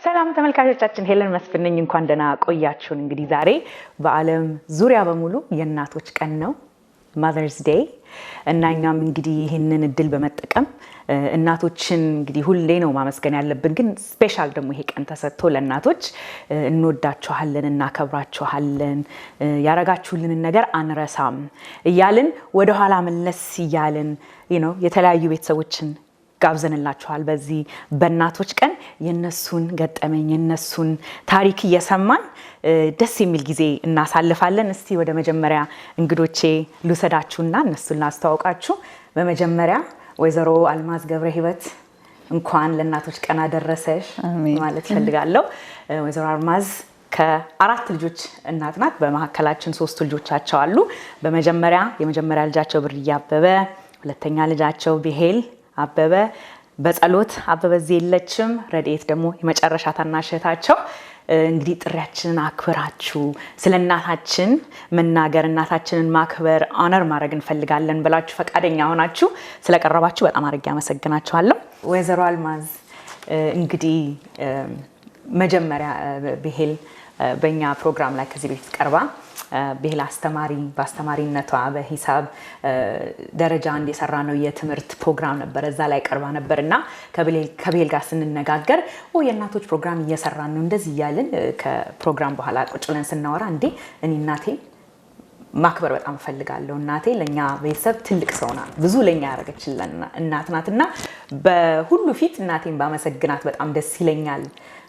ሰላም ተመልካቾቻችን ሄለን መስፍን ነኝ። እንኳን ደህና ቆያችሁን። እንግዲህ ዛሬ በዓለም ዙሪያ በሙሉ የእናቶች ቀን ነው፣ ማዘርስ ዴይ እና እኛም እንግዲህ ይህንን እድል በመጠቀም እናቶችን እንግዲህ ሁሌ ነው ማመስገን ያለብን፣ ግን ስፔሻል ደግሞ ይሄ ቀን ተሰጥቶ ለእናቶች እንወዳችኋለን፣ እናከብራችኋለን፣ ያረጋችሁልንን ነገር አንረሳም እያልን ወደኋላ መለስ እያልን የተለያዩ ቤተሰቦችን ጋብዘንላችኋል። በዚህ በእናቶች ቀን የነሱን ገጠመኝ የነሱን ታሪክ እየሰማን ደስ የሚል ጊዜ እናሳልፋለን። እስቲ ወደ መጀመሪያ እንግዶቼ ልውሰዳችሁና እነሱን ላስተዋውቃችሁ። በመጀመሪያ ወይዘሮ አልማዝ ገብረ ህይወት እንኳን ለእናቶች ቀን አደረሰሽ ማለት ፈልጋለሁ። ወይዘሮ አልማዝ ከአራት ልጆች እናት ናት። በመካከላችን 3 ልጆቻቸው አሉ። የመጀመሪያ ልጃቸው ብርያ አበበ፣ ሁለተኛ ልጃቸው ብሄል አበበ፣ በጸሎት አበበ እዚህ የለችም፣ ረድኤት ደግሞ የመጨረሻ ታናሽ እህታቸው። እንግዲህ ጥሪያችንን አክብራችሁ ስለ እናታችን መናገር፣ እናታችንን ማክበር፣ ኦነር ማድረግ እንፈልጋለን ብላችሁ ፈቃደኛ ሆናችሁ ስለቀረባችሁ በጣም አድርጌ አመሰግናችኋለሁ። ወይዘሮ አልማዝ እንግዲህ መጀመሪያ ብሄል በእኛ ፕሮግራም ላይ ከዚህ በፊት ቀርባ ብሄል በአስተማሪነቷ በሂሳብ ደረጃ እንዲሰራ ነው የትምህርት ፕሮግራም ነበር፣ እዛ ላይ ቀርባ ነበር እና ከብሄል ጋር ስንነጋገር የእናቶች ፕሮግራም እየሰራን ነው እንደዚህ እያልን ከፕሮግራም በኋላ ቁጭ ብለን ስናወራ እኔ እናቴ ማክበር በጣም እፈልጋለሁ። እናቴ ለኛ ቤተሰብ ትልቅ ሰው ናት፣ ብዙ ለኛ ያደረገችልን እናት ናት እና በሁሉ ፊት እናቴን ባመሰግናት በጣም ደስ ይለኛል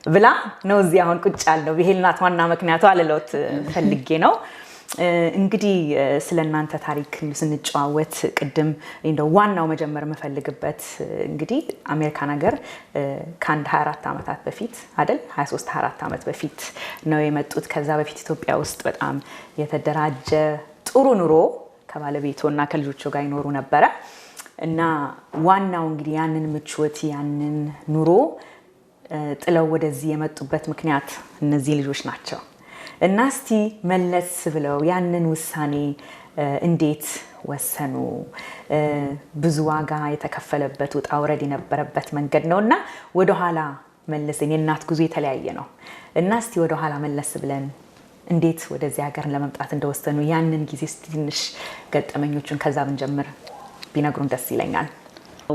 ብላ ነው እዚህ አሁን ቁጭ ያልነው። ብሄል ናት ዋና ምክንያቱ አልለውት ፈልጌ ነው። እንግዲህ ስለ እናንተ ታሪክ ስንጨዋወት ቅድም ዋናው መጀመር የምፈልግበት እንግዲህ አሜሪካን ሀገር ከአንድ 24 ዓመታት በፊት አይደል 23-24 ዓመት በፊት ነው የመጡት። ከዛ በፊት ኢትዮጵያ ውስጥ በጣም የተደራጀ ጥሩ ኑሮ ከባለቤቶና ከልጆቹ ጋር ይኖሩ ነበረ እና ዋናው እንግዲህ ያንን ምቾት ያንን ኑሮ ጥለው ወደዚህ የመጡበት ምክንያት እነዚህ ልጆች ናቸው እና እስቲ መለስ ብለው ያንን ውሳኔ እንዴት ወሰኑ? ብዙ ዋጋ የተከፈለበት ውጣ ውረድ የነበረበት መንገድ ነው እና ወደኋላ መለስን። የእናት ጉዞ የተለያየ ነው እና እስቲ ወደኋላ መለስ ብለን እንዴት ወደዚህ ሀገር ለመምጣት እንደወሰኑ ያንን ጊዜ እስቲ ትንሽ ገጠመኞቹን ከዛ ብንጀምር ቢነግሩን ደስ ይለኛል።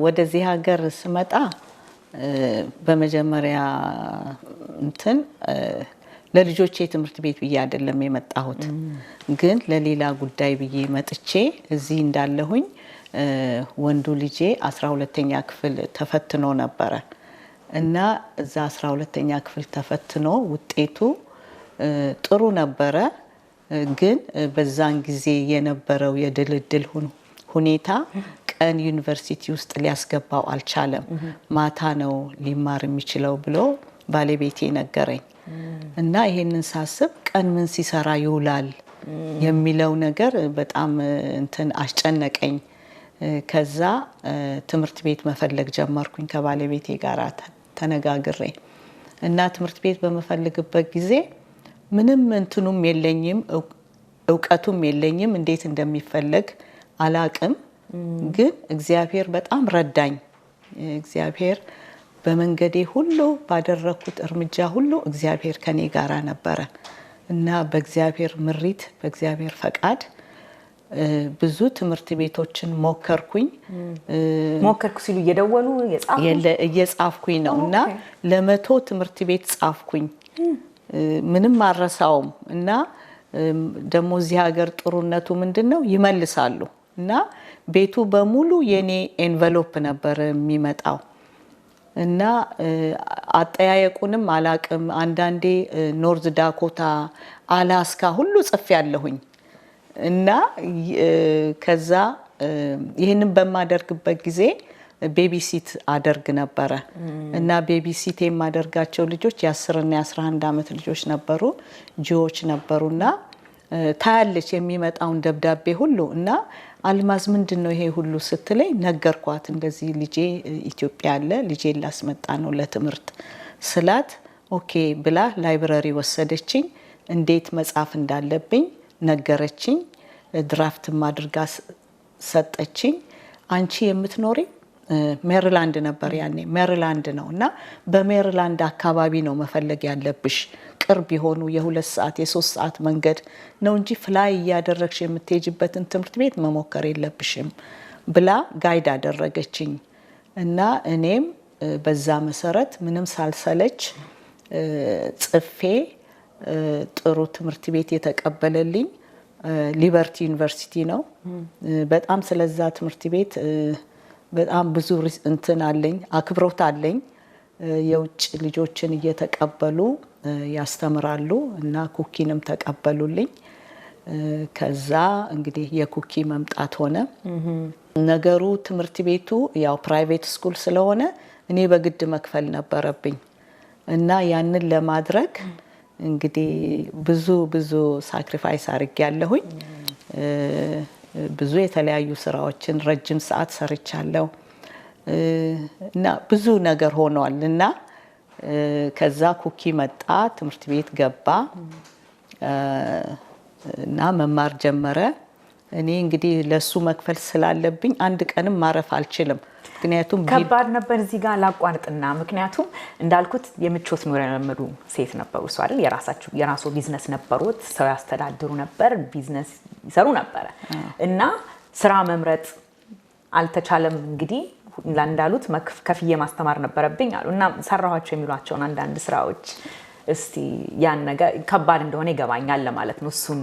ወደዚህ ሀገር ስመጣ በመጀመሪያ ለልጆቼ ትምህርት ቤት ብዬ አይደለም የመጣሁት፣ ግን ለሌላ ጉዳይ ብዬ መጥቼ እዚህ እንዳለሁኝ ወንዱ ልጄ 12ኛ ክፍል ተፈትኖ ነበረ እና እዛ 12ኛ ክፍል ተፈትኖ ውጤቱ ጥሩ ነበረ፣ ግን በዛን ጊዜ የነበረው የድልድል ሁኔታ ቀን ዩኒቨርሲቲ ውስጥ ሊያስገባው አልቻለም። ማታ ነው ሊማር የሚችለው ብሎ ባለቤቴ ነገረኝ እና ይሄንን ሳስብ ቀን ምን ሲሰራ ይውላል የሚለው ነገር በጣም አስጨነቀኝ። ከዛ ትምህርት ቤት መፈለግ ጀመርኩኝ ከባለቤቴ ጋር ተነጋግሬ እና ትምህርት ቤት በመፈልግበት ጊዜ ምንም እንትኑም የለኝም እውቀቱም የለኝም፣ እንዴት እንደሚፈለግ አላቅም። ግን እግዚአብሔር በጣም ረዳኝ። እግዚአብሔር በመንገዴ ሁሉ ባደረኩት እርምጃ ሁሉ እግዚአብሔር ከኔ ጋር ነበረ እና በእግዚአብሔር ምሪት በእግዚአብሔር ፈቃድ ብዙ ትምህርት ቤቶችን ሞከርኩ ሲሉ እየደወሉ እየጻፍኩኝ ነው እና ለ100 ትምህርት ቤት ጻፍኩኝ። ምንም አረሳውም እና ደግሞ እዚህ ሀገር ጥሩነቱ ምንድነው ይመልሳሉ እና ቤቱ በሙሉ የኔ ኤንቨሎፕ ነበር የሚመጣው እና አጠያየቁንም አላቅም። አንዳንዴ ኖርዝ ዳኮታ፣ አላስካ ሁሉ ጽፍ ያለሁኝ እና ከዛ ይህንን በማደርግበት ጊዜ ቤቢሲት አደርግ ነበረ እና ቤቢሲት የማደርጋቸው ልጆች የ10 እና የ11 ዓመት ልጆች ነበሩ፣ ጂዎች ነበሩና ታያለች የሚመጣውን ደብዳቤ ሁሉ እና አልማዝ ምንድነው ይሄ ሁሉ ስትለኝ ነገርኳት። እንደዚህ ልጄ ኢትዮጵያ አለ፣ ልጄን ላስመጣ ነው ለትምህርት ስላት ኦኬ ብላ ላይብረሪ ወሰደችኝ። እንዴት መጻፍ እንዳለብኝ ነገረችኝ። ድራፍት ማድርጋ ሰጠችኝ። አንቺ የምትኖሪ ሜሪላንድ ነበር ያኔ ሜሪላንድ ነው እና በሜሪላንድ አካባቢ ነው መፈለግ ያለብሽ ቅርብ የሆኑ የ2 ሰዓት የ3 ሰዓት መንገድ ነው እንጂ ፍላይ እያደረግሽ የምትሄጂበትን ትምህርት ቤት መሞከር የለብሽም ብላ ጋይድ አደረገችኝ እና እኔም በዛ መሰረት ምንም ሳልሰለች ጽፌ ጥሩ ትምህርት ቤት የተቀበለልኝ ሊበርቲ ዩኒቨርሲቲ ነው። በጣም ስለዛ ትምህርት ቤት በጣም ብዙ እንትን አለኝ አክብሮት አለኝ። የውጭ ልጆችን እየተቀበሉ ያስተምራሉ እና ኩኪንም ተቀበሉልኝ። ከዛ እንግዲህ የኩኪ መምጣት ሆነ። ነገሩ ትምህርት ቤቱ ያው ፕራይቬት ስኩል ስለሆነ እኔ በግድ መክፈል ነበረብኝ እና ያንን ለማድረግ እንግዲህ ብዙ ሳክሪፋይስ አድርጌያለሁኝ። ብዙ የተለያዩ ስራዎችን ረጅም ሰዓት ሰርቻለሁ እና ብዙ ነገር ሆኗል እና ከዛ ኩኪ መጣ ትምህርት ቤት ገባ እና መማር ጀመረ። እኔ እንግዲህ ለሱ መክፈል ስላለብኝ አንድ ቀንም ማረፍ አልችልም። ምክንያቱም ከባድ ነበር። እዚህ ጋር ላቋርጥና ምክንያቱም እንዳልኩት የምቾት ኑሮ የለመዱ ሴት ነበሩ እሱ አይደል የራሱ ቢዝነስ ነበሩት ሰው ያስተዳድሩ ነበር ቢዝነስ ይሰሩ ነበር እና ስራ መምረጥ አልተቻለም። እንግዲህ እንዳሉት ከፍዬ ማስተማር ነበረብኝ አሉ እና ሰራኋቸው የሚሏቸውን አንዳንድ ስራዎች እስቲ ያን ነገር ከባድ እንደሆነ ይገባኛል ለማለት ነው። እሱን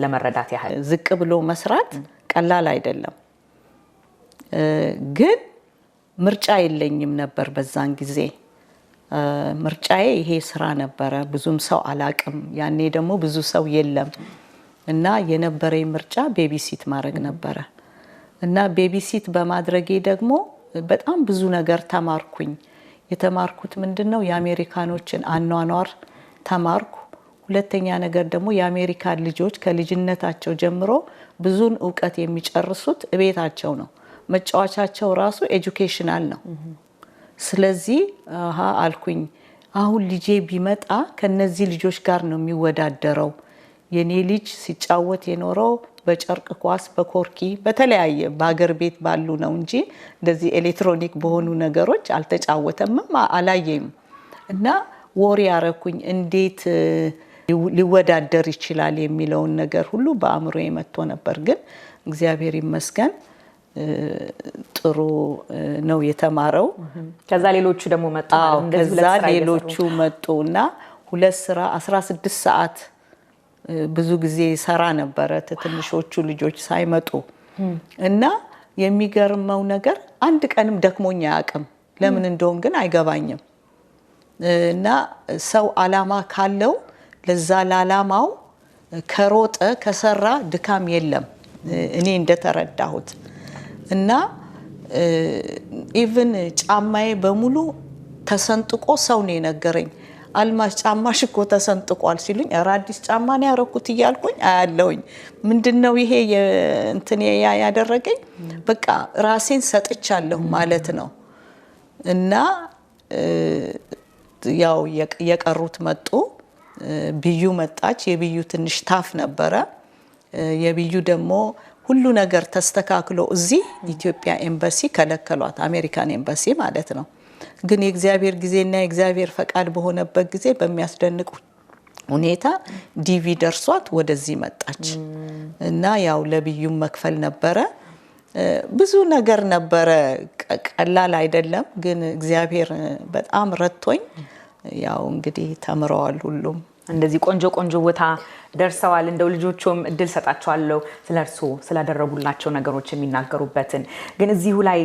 ለመረዳት ያህል ዝቅ ብሎ መስራት ቀላል አይደለም። ግን ምርጫ የለኝም ነበር በዛን ጊዜ። ምርጫዬ ይሄ ስራ ነበረ። ብዙም ሰው አላቅም ያኔ ደግሞ ብዙ ሰው የለም እና የነበረኝ ምርጫ ቤቢሲት ማድረግ ነበረ እና ቤቢሲት በማድረጌ ደግሞ በጣም ብዙ ነገር ተማርኩኝ። የተማርኩት ምንድነው የአሜሪካኖችን አኗኗር ተማርኩ። ሁለተኛ ነገር ደግሞ የአሜሪካን ልጆች ከልጅነታቸው ጀምሮ ብዙን ዕውቀት የሚጨርሱት እቤታቸው ነው። መጫወቻቸው ራሱ ኤጁኬሽናል ነው። ስለዚህ አልኩኝ አሁን ልጄ ቢመጣ ከነዚህ ልጆች ጋር ነው የሚወዳደረው። የኔ ልጅ ሲጫወት የኖረው በጨርቅ ኳስ በኮርኪ በተለያየ በአገር ቤት ባሉ ነው እንጂ እንደዚህ ኤሌክትሮኒክ በሆኑ ነገሮች አልተጫወተም አላየም። እና ወሬ ያረኩኝ እንዴት ሊወዳደር ይችላል የሚለውን ነገር ሁሉ በአእምሮዬ መጥቶ ነበር። ግን እግዚአብሔር ይመስገን ጥሩ ነው የተማረው። ከዛ ሌሎቹ ደግሞ መጡ ከዛ ሌሎቹ መጡና 2 ስራ 16 ሰዓት ብዙ ጊዜ ሰራ ነበረ ትንሾቹ ልጆች ሳይመጡ እና የሚገርመው ነገር አንድ ቀንም ደክሞኝ አያውቅም። ለምን እንደሆነ ግን አይገባኝም። እና ሰው አላማ ካለው ለዛ ላላማው ከሮጠ ከሰራ ድካም የለም እኔ እንደተረዳሁት። እና ኢቭን ጫማዬ በሙሉ ተሰንጥቆ ሰው ነው የነገረኝ። አልማዝ ጫማሽ እኮ ተሰንጥቋል ሲሉኝ ኧረ አዲስ ጫማ ነው ያረኩት እያልኩኝ አያለሁኝ። ምንድነው ይሄ እንትን ያደረገኝ? በቃ ራሴን ሰጥቻለሁ ማለት ነው። እና ያው የቀሩት መጡ። ብዩ መጣች። የብዩ ትንሽ ታፍ ነበረ። የብዩ ደግሞ ሁሉ ነገር ተስተካክሎ እዚህ ኢትዮጵያ ኤምባሲ ከለከሏት፣ አሜሪካን ኤምባሲ ማለት ነው። ግን የእግዚአብሔር ጊዜና የእግዚአብሔር ፈቃድ በሆነበት ጊዜ በሚያስደንቅ ሁኔታ ዲቪ ደርሷት ወደዚህ መጣች እና ያው ለብዩም መክፈል ነበረ። ብዙ ነገር ነበረ። ቀላል አይደለም። ግን እግዚአብሔር በጣም ረድቶኝ ያው እንግዲህ ተምረዋል ሁሉም። እንደዚህ ቆንጆ ቦታ ደርሰዋል። እንደው ልጆቹም እድል ሰጣቸዋለሁ ስለርሱ ስላደረጉላቸው ነገሮች የሚናገሩበትን። ግን እዚሁ ላይ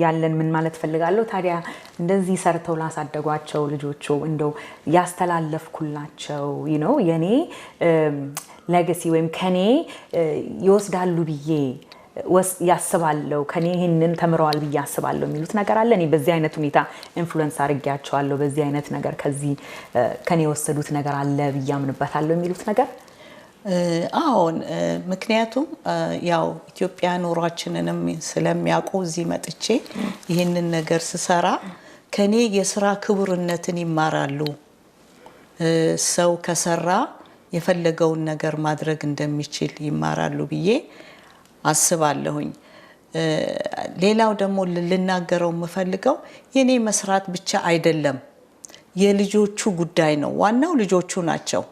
ያለን ምን ማለት ፈልጋለሁ ታዲያ እንደዚህ ሰርተው ላሳደጓቸው ልጆቹ እንደው ያስተላለፍኩላቸው የኔ ሌጋሲ ወይም ከኔ ይወስዳሉ ብዬ ያስባለሁ ከኔ ይሄንን ተምረዋል ብዬ ያስባለሁ የሚሉት ነገር አለ? እኔ በዚህ አይነት ሁኔታ ኢንፍሉዌንስ አድርጌያቸዋለሁ፣ በዚህ አይነት ነገር ከዚህ ከኔ የወሰዱት ነገር አለ ብዬ አምንበታለሁ የሚሉት ነገር? አዎን። ምክንያቱም ያው ኢትዮጵያ ኑሯችንንም ስለሚያውቁ እዚህ መጥቼ ይሄንን ነገር ስሰራ ከኔ የስራ ክቡርነትን ይማራሉ። ሰው ከሰራ የፈለገውን ነገር ማድረግ እንደሚችል ይማራሉ ብዬ አስባለሁኝ። ሌላው ደግሞ ልናገረው የምፈልገው የኔ መስራት ብቻ አይደለም፣ የልጆቹ ጉዳይ ነው። ዋናው ልጆቹ ናቸው።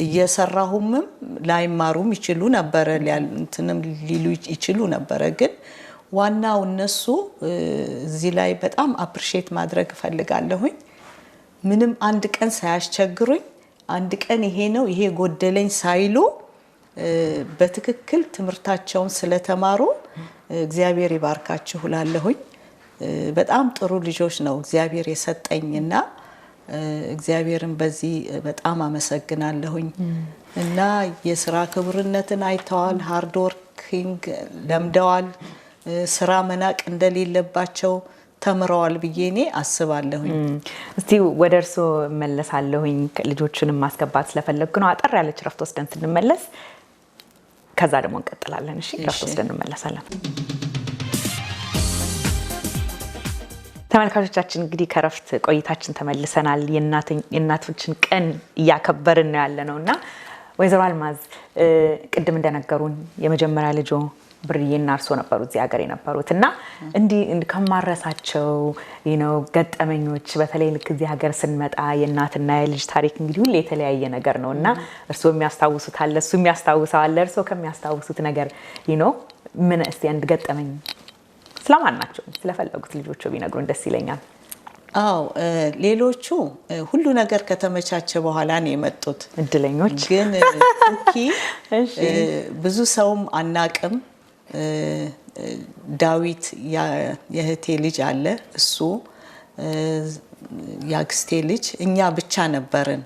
እየሰራሁምም ላይማሩም ይችሉ ነበር፣ እንትንም ሊሉ ይችሉ ነበር። ግን ዋናው እነሱ እዚህ ላይ በጣም አፕሪሼት ማድረግ እፈልጋለሁኝ። ምንም አንድ ቀን ሳያስቸግሩኝ፣ አንድ ቀን ይሄ ነው ይሄ ጎደለኝ ሳይሉ በትክክል ትምህርታቸውን ስለተማሩ እግዚአብሔር ይባርካችሁ እላለሁኝ። በጣም ጥሩ ልጆች ነው እግዚአብሔር የሰጠኝና እግዚአብሔርን በዚህ በጣም አመሰግናለሁኝ። እና የስራ ክብርነትን አይተዋል፣ ሃርድ ወርኪንግ ለምደዋል፣ ስራ መናቅ እንደሌለባቸው ተምረዋል ብዬ እኔ አስባለሁኝ። እስቲ ወደ እርስዎ መለሳለሁኝ። ልጆቹንም ማስገባት ስለፈለግኩ ነው። አጠር ያለች ረፍት ወስደን ስንመለስ ከዛ ደግሞ እንቀጥላለን። እሺ፣ ረፍት ወስደን እንመለሳለን። ተመልካቾቻችን እንግዲህ ከረፍት ቆይታችን ተመልሰናል። የእናቶችን ቀን እያከበርን ነው ያለነው እና ወይዘሮ አልማዝ ቅድም እንደነገሩን የመጀመሪያ ልጆ ብርዬና እርስዎ ነበሩ እዚህ ሀገር የነበሩት እና እንዲህ ከማረሳቸው ገጠመኞች በተለይ ልክ እዚህ ሀገር ስንመጣ የእናትና የልጅ ታሪክ እንግዲህ ሁሌ የተለያየ ነገር ነው እና እርስዎ የሚያስታውሱት አለ፣ እሱ የሚያስታውሰው አለ። እርስዎ ከሚያስታውሱት ነገር ምን እስቲ አንድ ገጠመኝ ስለማን ናቸው ስለፈለጉት ልጆቹ ቢነግሩን ደስ ይለኛል። አዎ ሌሎቹ ሁሉ ነገር ከተመቻቸ በኋላ ነው የመጡት። እድለኞች። ግን ኩኪ ብዙ ሰውም አናቅም። ዳዊት የእህቴ ልጅ አለ፣ እሱ ያክስቴ ልጅ፣ እኛ ብቻ ነበርን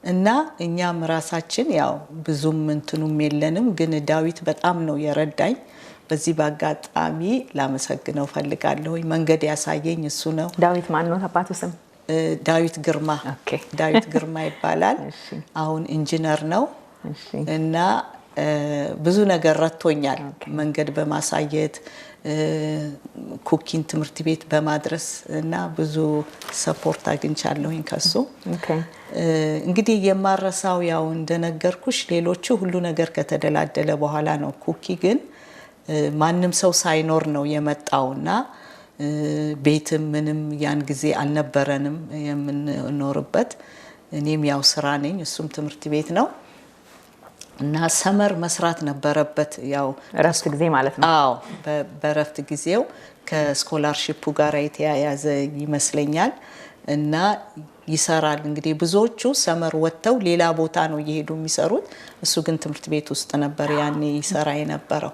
እና እኛም ራሳችን ያው ብዙም እንትኑም የለንም። ግን ዳዊት በጣም ነው የረዳኝ። በዚህ በአጋጣሚ ላመሰግነው ፈልጋለሁ። መንገድ ያሳየኝ እሱ ነው። ዳዊት ማን ነው አባቱ ስም? ዳዊት ግርማ። ዳዊት ግርማ ይባላል። አሁን ኢንጂነር ነው እና ብዙ ነገር ረድቶኛል። መንገድ በማሳየት ኩኪን ትምህርት ቤት በማድረስ እና ብዙ ሰፖርት አግኝቻለሁኝ ከሱ። እንግዲህ የማረሳው ያው እንደነገርኩሽ ሌሎቹ ሁሉ ነገር ከተደላደለ በኋላ ነው። ኩኪ ግን ማንም ሰው ሳይኖር ነው የመጣውና ቤትም ምንም ያን ጊዜ አልነበረንም የምንኖርበት። እኔም ያው ስራ ነኝ፣ እሱም ትምህርት ቤት ነው እና ሰመር መስራት ነበረበት። ያው እረፍት ጊዜ ማለት ነው። አዎ በእረፍት ጊዜው ከስኮላርሺፑ ጋር የተያያዘ ይመስለኛል እና ይሰራል። እንግዲህ ብዙዎቹ ሰመር ወጥተው ሌላ ቦታ ነው እየሄዱ የሚሰሩት። እሱ ግን ትምህርት ቤት ውስጥ ነበር ያኔ ይሰራ የነበረው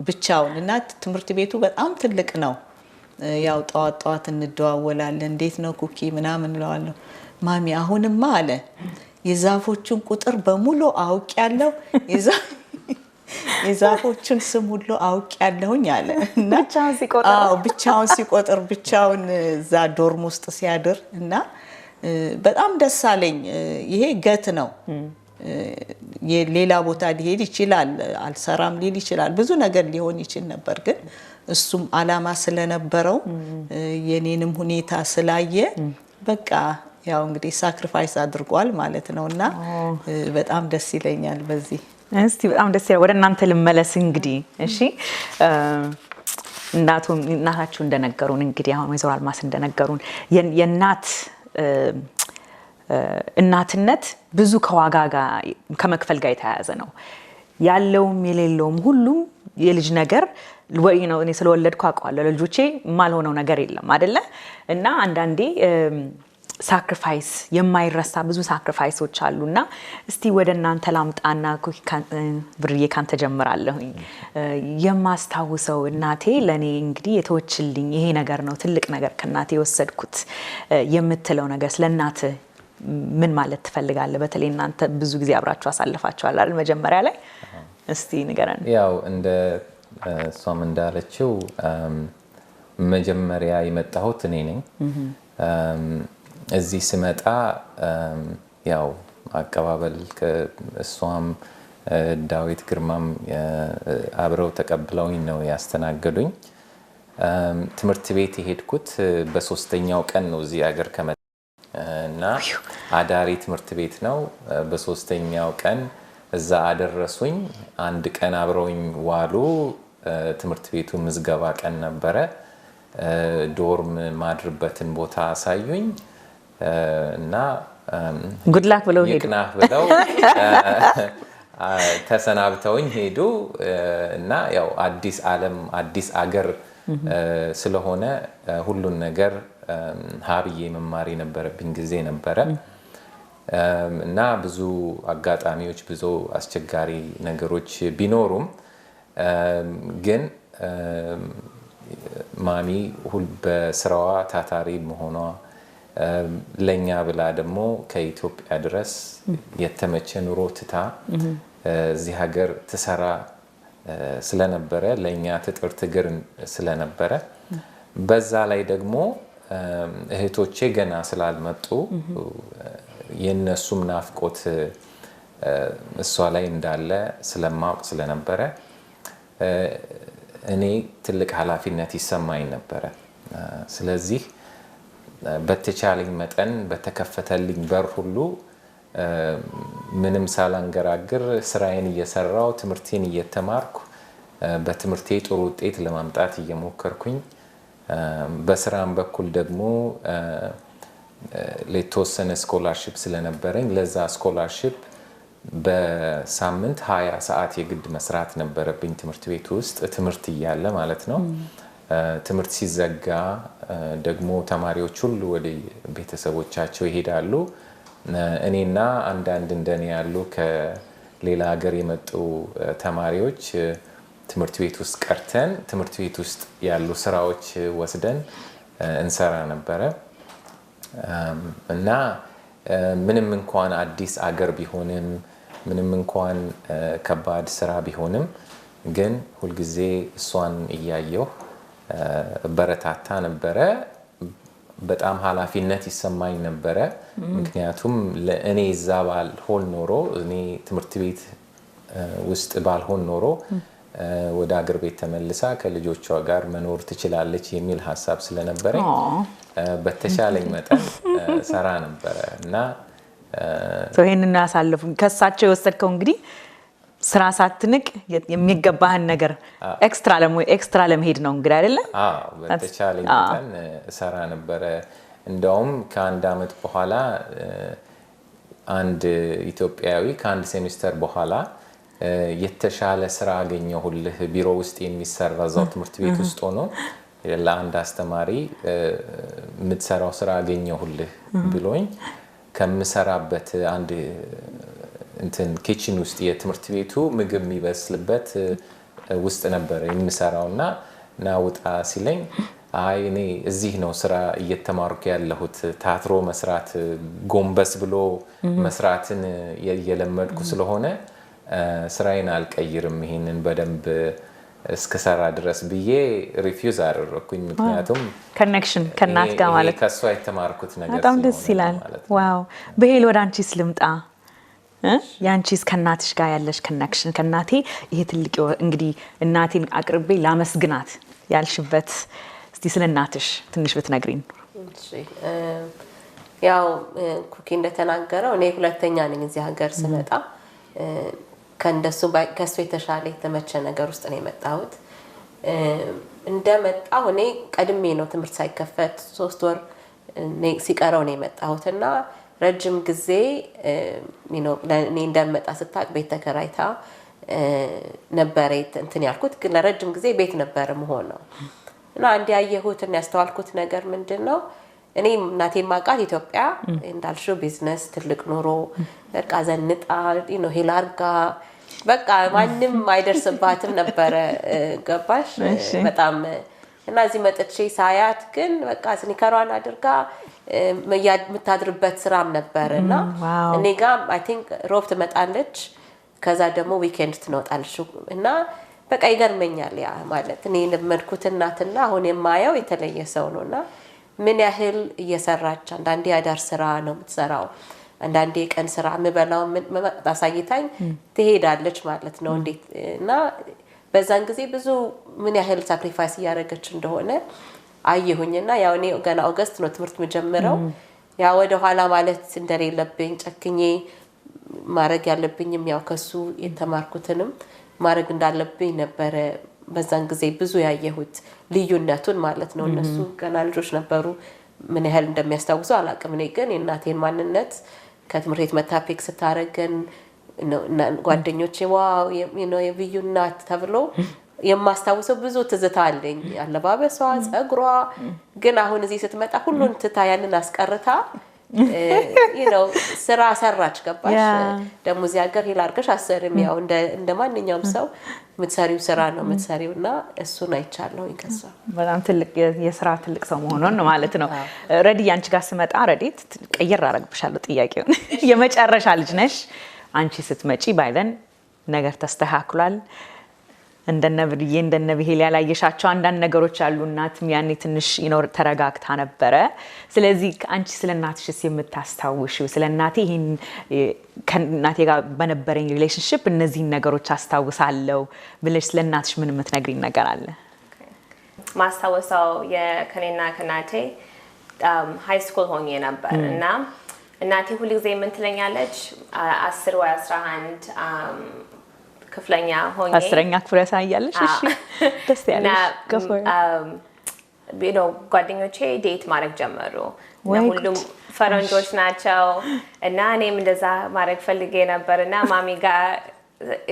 ብቻውን እና ትምህርት ቤቱ በጣም ትልቅ ነው። ያው ጠዋት እንደዋወላለን። እንዴት ነው ኩኪ ምናምን እለዋለሁ። ማሚ አሁንማ አለ የዛፎቹን ቁጥር በሙሉ አውቅ ያለው የዛፎቹን ስም ሁሉ አውቅ ያለሁኝ አለ እና ብቻውን ሲቆጥር ብቻውን እዛ ዶርም ውስጥ ሲያድር እና በጣም ደስ አለኝ። ይሄ ገት ነው። ሌላ ቦታ ሊሄድ ይችላል፣ አልሰራም ሊል ይችላል፣ ብዙ ነገር ሊሆን ይችል ነበር። ግን እሱም አላማ ስለነበረው የኔንም ሁኔታ ስላየ በቃ ያው እንግዲህ ሳክሪፋይስ አድርጓል ማለት ነውና በጣም ደስ ይለኛል በዚህ። እስቲ በጣም ደስ ይላል። ወደ እናንተ ልመለስ እንግዲህ። እሺ እናታችሁ እንደነገሩን እንግዲህ አሁን ወይዘሮ አልማዝ እንደነገሩን እናትነት ብዙ ከዋጋ ጋር ከመክፈል ጋር የተያያዘ ነው። ያለውም የሌለውም ሁሉም የልጅ ነገር ነው። እኔ ስለወለድኩ አውቀዋለሁ። ለልጆቼ የማልሆነው ነገር የለም አይደለ? እና አንዳንዴ ሳክሪፋይስ የማይረሳ ብዙ ሳክሪፋይሶች አሉና እስቲ ወደ እናንተ ላምጣና ብርዬ ካንተ ጀምራለሁኝ። የማስታውሰው እናቴ ለኔ እንግዲህ የተወችልኝ ይሄ ነገር ነው ትልቅ ነገር ከእናቴ የወሰድኩት የምትለው ነገር ስለ እናት ምን ማለት ትፈልጋለህ? በተለይ እናንተ ብዙ ጊዜ አብራችሁ አሳልፋችኋል አይደል? መጀመሪያ ላይ እስቲ ንገረን። ያው እንደ እሷም እንዳለችው መጀመሪያ የመጣሁት እኔ ነኝ። እዚህ ስመጣ ያው አቀባበል እሷም ዳዊት ግርማም አብረው ተቀብለውኝ ነው ያስተናገዱኝ። ትምህርት ቤት የሄድኩት በሶስተኛው ቀን ነው እዚህ ሀገር ከመጣ እና አዳሪ ትምህርት ቤት ነው። በሶስተኛው ቀን እዛ አደረሱኝ። አንድ ቀን አብረውኝ ዋሉ። ትምህርት ቤቱ ምዝገባ ቀን ነበረ። ዶርም ማድርበትን ቦታ አሳዩኝ እና ጉድላክ ብለው ሄዱ። ይቅናህ ብለው ተሰናብተውኝ ሄዱ እና ያው አዲስ ዓለም አዲስ አገር ስለሆነ ሁሉን ነገር ሀብዬ መማር የነበረብኝ ጊዜ ነበረ እና ብዙ አጋጣሚዎች ብዙ አስቸጋሪ ነገሮች ቢኖሩም ግን ማሚ በስራዋ ታታሪ መሆኗ ለኛ ብላ ደግሞ ከኢትዮጵያ ድረስ የተመቸ ኑሮ ትታ እዚህ ሀገር ትሰራ ስለነበረ ለኛ ትጥር ትግር ስለነበረ በዛ ላይ ደግሞ እህቶቼ ገና ስላልመጡ የነሱም ናፍቆት እሷ ላይ እንዳለ ስለማውቅ ስለነበረ እኔ ትልቅ ኃላፊነት ይሰማኝ ነበረ። ስለዚህ በተቻለኝ መጠን በተከፈተልኝ በር ሁሉ ምንም ሳላንገራግር ስራዬን እየሰራው ትምህርቴን እየተማርኩ በትምህርቴ ጥሩ ውጤት ለማምጣት እየሞከርኩኝ በስራም በኩል ደግሞ ለተወሰነ ስኮላርሺፕ ስለነበረኝ ለዛ ስኮላርሺፕ በሳምንት 20 ሰዓት የግድ መስራት ነበረብኝ ትምህርት ቤት ውስጥ ትምህርት እያለ ማለት ነው። ትምህርት ሲዘጋ ደግሞ ተማሪዎች ሁሉ ወደ ቤተሰቦቻቸው ይሄዳሉ። እኔና አንዳንድ እንደኔ ያሉ ከሌላ ሀገር የመጡ ተማሪዎች ትምህርት ቤት ውስጥ ቀርተን ትምህርት ቤት ውስጥ ያሉ ስራዎች ወስደን እንሰራ ነበረ እና ምንም እንኳን አዲስ አገር ቢሆንም ምንም እንኳን ከባድ ስራ ቢሆንም ግን ሁልጊዜ እሷን እያየሁ በረታታ ነበረ። በጣም ኃላፊነት ይሰማኝ ነበረ። ምክንያቱም ለእኔ እዛ ባልሆን ኖሮ እኔ ትምህርት ቤት ውስጥ ባልሆን ኖሮ ወደ አገር ቤት ተመልሳ ከልጆቿ ጋር መኖር ትችላለች የሚል ሀሳብ ስለነበረኝ በተቻለኝ መጠን ሰራ ነበረ እና ይሄንን ያሳለፉ ከሳቸው የወሰድከው እንግዲህ ስራ ሳትንቅ የሚገባህን ነገር ኤክስትራ ለመሄድ ነው እንግዲህ አይደለ? በተቻለኝ መጠን ሰራ ነበረ። እንደውም ከአንድ አመት በኋላ አንድ ኢትዮጵያዊ ከአንድ ሴሚስተር በኋላ የተሻለ ስራ አገኘሁልህ ቢሮ ውስጥ የሚሰራ እዛው ትምህርት ቤት ውስጥ ሆኖ ለአንድ አስተማሪ የምትሰራው ስራ አገኘሁልህ ብሎኝ ከምሰራበት አንድ እንትን ኪችን ውስጥ የትምህርት ቤቱ ምግብ የሚበስልበት ውስጥ ነበር የምሰራውና ናውጣ ሲለኝ አይ እኔ እዚህ ነው ስራ እየተማርኩ ያለሁት ታትሮ መስራት ጎንበስ ብሎ መስራትን የለመድኩ ስለሆነ ስራዬን አልቀይርም ይሄንን በደንብ እስከሰራ ድረስ ብዬ ሪፊውዝ አደረኩኝ። ምክንያቱም ኮኔክሽን ከናት ጋር ማለት ከሷ የተማርኩት ነገር በጣም ደስ ይላል። ዋው በሄል ወደ አንቺስ ልምጣ። ያንቺስ ከናትሽ ጋር ያለሽ ኮኔክሽን ከናቴ ይሄ ትልቅ እንግዲህ እናቴን አቅርቤ ላመስግናት ያልሽበት እስቲ ስለ እናትሽ ትንሽ ብትነግሪን። እሺ ያው ኩኪ እንደተናገረው እኔ ሁለተኛ ነኝ እዚህ ሀገር ስመጣ ከሱ የተሻለ የተመቸ ነገር ውስጥ ነው የመጣሁት። እንደመጣሁ እኔ ቀድሜ ነው ትምህርት ሳይከፈት 3 ወር ሲቀረው ነው የመጣሁትና ረጅም ጊዜ እኔ እንደመጣ ስታቅ ቤት ተከራይታ ነበር እንትን ያልኩት ግን ለረጅም ጊዜ ቤት ነበር መሆነው እና አንድ ያየሁትና ያስተዋልኩት ነገር ምንድነው እኔ እናቴ ማቃት ኢትዮጵያ እንዳልሽው ቢዝነስ ትልቅ ኑሮ በቃ ዘንጣ ሄላርጋ በቃ ማንንም አይደርስባትም ነበር ገባሽ በጣም እና እዚህ መጥቼ ሳያት ግን በቃ ስኒከሯን አድርጋ የምታድርበት ስራም ነበርና እኔ ጋር አይ ቲንክ ሮብ ትመጣለች ከዛ ደግሞ ዊኬንድ ትወጣለች እና በቃ ይገርመኛል ያ ማለት እኔ ለመድኩት እናትና አሁን የማየው የተለየ ሰው ነውና ምን ያህል እየሰራች አንዳንዴ ያዳር ስራ ነው የምትሰራው አንዳንዴ ቀን ስራ ምበላው ታሳይታኝ ትሄዳለች ማለት ነው እንዴት እና በዛን ጊዜ ብዙ ምን ያህል ሳክሪፋይስ ያደረገች እንደሆነ አየሁኝና ያው እኔ ገና ኦገስት ነው ትምህርት መጀመሪያው ያ ወደ ኋላ ማለት እንደሌለብኝ ጨክኜ ማረግ ያለብኝም ያው ከሱ የተማርኩትንም ማረግ እንዳለብኝ ነበር በዛን ጊዜ ብዙ ያየሁት ልዩነቱን ማለት ነው እነሱ ገና ልጆች ነበሩ ምን ያህል እንደሚያስታውሱ አላቅም እኔ ግን የእናቴን ማንነት ከትምህርት ቤት መታፔክ ስታረገን ጓደኞቼ ዋው የብዩ እናት ተብሎ የማስታውሰው ብዙ ትዝታ አለኝ አለባበሷ ጸጉሯ ግን አሁን እዚህ ስትመጣ ሁሉን ትታ ያንን አስቀርታ ስራ ሰራች ገባሽ ደሞ እዚህ ሀገር ሄላርገሽ አሰርም ያው እንደ ማንኛውም ሰው ምትሰሪው ስራ ነው ምትሰሪውና እሱን አይቻለሁ ይከሳ በጣም ትልቅ የስራ ትልቅ ሰው መሆኑን ነው ማለት ነው ረዲ አንቺ ጋር ስመጣ ረዲት ቀየር አረግብሻለሁ ጥያቄውን የመጨረሻ ልጅ ነሽ አንቺ ስትመጪ ባይዘን ነገር ተስተካክሏል እንደነብርዬ እንደነብሄል ያላየሻቸው አንዳንድ ነገሮች አሉ እናትም ያኔ ትንሽ ይኖር ተረጋግታ ነበረ ስለዚህ አንቺ ስለናትሽስ የምታስታውሽው ስለናቴ ይሄን ከናቴ ጋር በነበረኝ ሪሌሽንሺፕ እነዚህ ነገሮች አስታውሳለሁ ብለሽ ስለናትሽ ምን የምትነግሪኝ ነገር አለ ማስታወሳው የከኔና ከናቴ ሃይ ስኩል ሆኜ ነበር እና እናቴ ሁሉ ጊዜ ምን ትለኛለች 10 ወይ 11 ክፍለኛ ሆኜ 10ኛ ክፍል ያሳያለሽ እሺ ደስ ያለሽ ጓደኞቼ ዴት ማድረግ ጀመሩ ሁሉም ፈረንጆች ናቸው እና እኔም እንደዛ ማድረግ ፈልጌ ነበርና ማሚ ጋር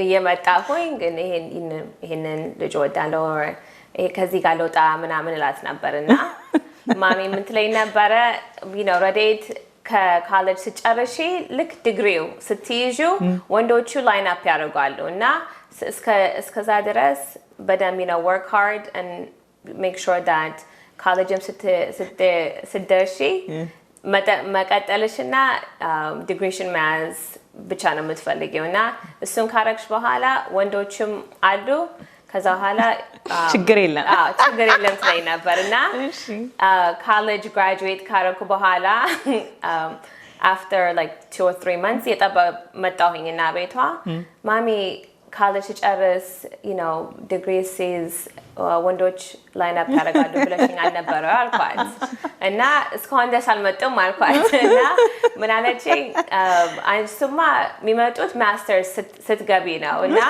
እየመጣሁኝ ግን ይሄንን ልጅ ወዳለው ከዚህ ጋር ልወጣ ምናምን እላት ነበርና ማሚ ምን ትለኝ ነበረ ረዴት ከኮሌጅ ስጨርሺ ልክ ዲግሪው ስትይዙ ወንዶቹ ላይን አፕ ያደርጋሉ እና እስከዛ ድረስ በደንብ work hard and make sure that ኮሌጅም ስትደርሺ መቀጠልሽና ዲግሪሽን መያዝ ብቻ ነው የምትፈልጊው እና እሱን ካረግሽ በኋላ ወንዶቹም አሉ ከዛ በኋላ ችግር የለም ትለኝ ነበርና college graduate ካረኩ በኋላ after like 2 or 3 months መጣሁኝና ቤቷ ማሚ college ጨርስ degree says ወንዶች ላይን አፕ ያደርጋሉ ብለሽኝ አልነበረ አልኳት እና እስካሁን ደስ አልመጡም አልኳት እና ምን አለችኝ አንቺማ የሚመጡት ማስተርስ ስትገቢ ነው እና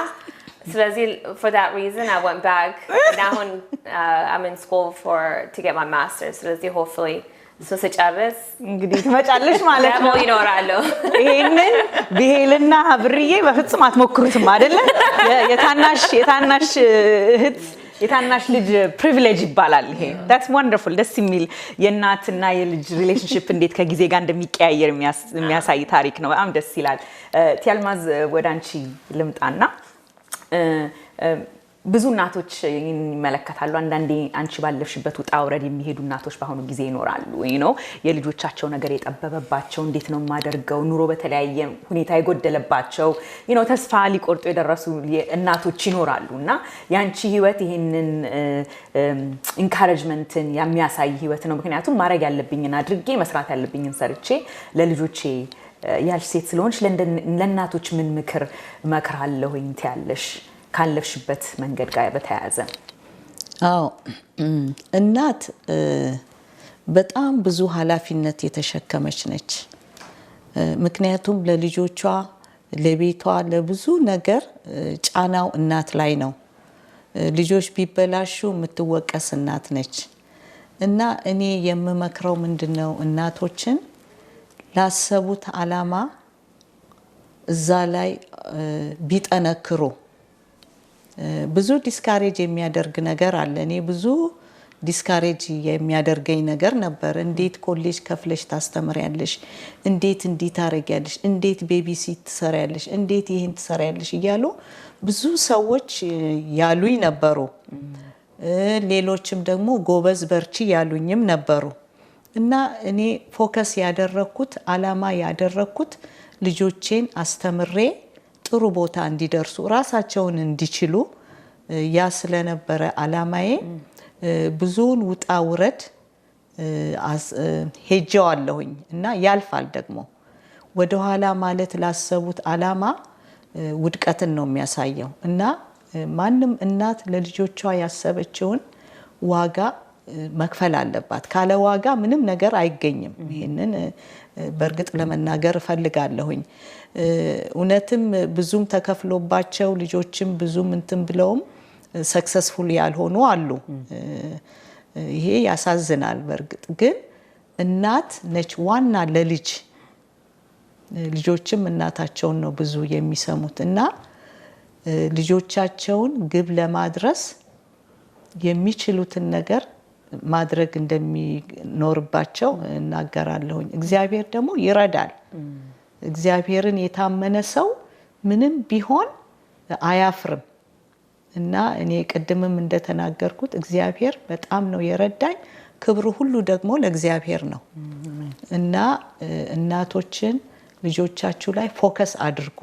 ስለዚህ for that reason I went back now I'm in school to get my master's ስለዚህ hopefully ስጨርስ እንግዲህ ትመጫለሽ ማለት ነው ይኖራሉ ይሄንን ብሄልና ብርዬ በፍጹም አትሞክሩትም አይደለ የታናሽ እህት የታናሽ ልጅ ፕሪቪሌጅ ይባላል ይሄ that's wonderful ደስ የሚል የእናትና የልጅ ሪሌሽንሺፕ እንዴት ከጊዜ ጋር እንደሚቀያየር የሚያሳይ ታሪክ ነው በጣም ደስ ይላል ቲያልማዝ ወዳንቺ ልምጣና ብዙ እናቶች ይመለከታሉ አንዳንዴ አንቺ ባለፍሽበት ውጣ ወረድ የሚሄዱ እናቶች በአሁኑ ጊዜ ይኖራሉ የልጆቻቸው ነገር የጠበበባቸው እንዴት ነው ማደርገው ኑሮ በተለያየ ሁኔታ የጎደለባቸው ተስፋ ሊቆርጡ የደረሱ እናቶች ይኖራሉና ያንቺ ህይወት ይሄንን ኢንካሬጅመንትን የሚያሳይ ህይወት ነው ምክንያቱም ማድረግ ያለብኝን አድርጌ መስራት ያለብኝን ሰርቼ ለልጆቼ ያልሽ ሴት ስለሆንሽ ለእናቶች ምን ምክር መክራለሁኝ ትያለሽ ካለፍሽበት መንገድ ጋር በተያያዘ እናት በጣም ብዙ ኃላፊነት የተሸከመች ነች ምክንያቱም ለልጆቿ ለቤቷ ለብዙ ነገር ጫናው እናት ላይ ነው ልጆች ቢበላሹ የምትወቀስ እናት ነች እና እኔ የምመክረው ምንድነው እናቶችን ላሰቡት አላማ እዛ ላይ ቢጠነክሩ ብዙ ዲስካሬጅ የሚያደርግ ነገር አለ እኔ ብዙ ዲስካሬጅ የሚያደርገኝ ነገር ነበር እንዴት ኮሌጅ ከፍለሽ ታስተምሪያለሽ እንዴት ታረጊያለሽ እንዴት ቤቢ ሲት ትሰሪያለሽ እንዴት ይሄን ትሰሪያለሽ እያሉ ብዙ ሰዎች ያሉኝ ነበሩ ሌሎችም ደግሞ ጎበዝ በርቺ ያሉኝም ነበሩ እና እኔ ፎከስ ያደረኩት አላማ ያደረኩት ልጆቼን አስተምሬ ጥሩ ቦታ እንዲደርሱ ራሳቸውን እንዲችሉ ያ ስለነበረ አላማዬ ብዙውን ውጣ ውረድ ሄጄዋለሁኝ እና ያልፋል ደግሞ ወደ ኋላ ማለት ላሰቡት አላማ ውድቀትን ነው የሚያሳየው እና ማንም እናት ለልጆቿ ያሰበችውን ዋጋ መክፈል አለባት ካለ ዋጋ ምንም ነገር አይገኝም ይሄንን በርግጥ ለመናገር ፈልጋለሁኝ እውነትም ብዙም ተከፍሎባቸው ልጆችም ብዙም እንትን ብለውም ሰክሰስፉል ያልሆኑ አሉ። ይሄ ያሳዝናል። በእርግጥ ግን እናት ነች ዋና ለልጅ ልጆችም እናታቸውን ነው ብዙ የሚሰሙት እና ልጆቻቸውን ግብ ለማድረስ የሚችሉትን ነገር ማድረግ እንደሚኖርባቸው እናገራለሁኝ። እግዚአብሔር ደግሞ ይረዳል። እግዚአብሔርን የታመነ ሰው ምንም ቢሆን አያፍርም እና እኔ ቅድምም እንደተናገርኩት እግዚአብሔር በጣም ነው የረዳኝ። ክብሩ ሁሉ ደግሞ ለእግዚአብሔር ነው እና እናቶችን ልጆቻችሁ ላይ ፎከስ አድርጉ።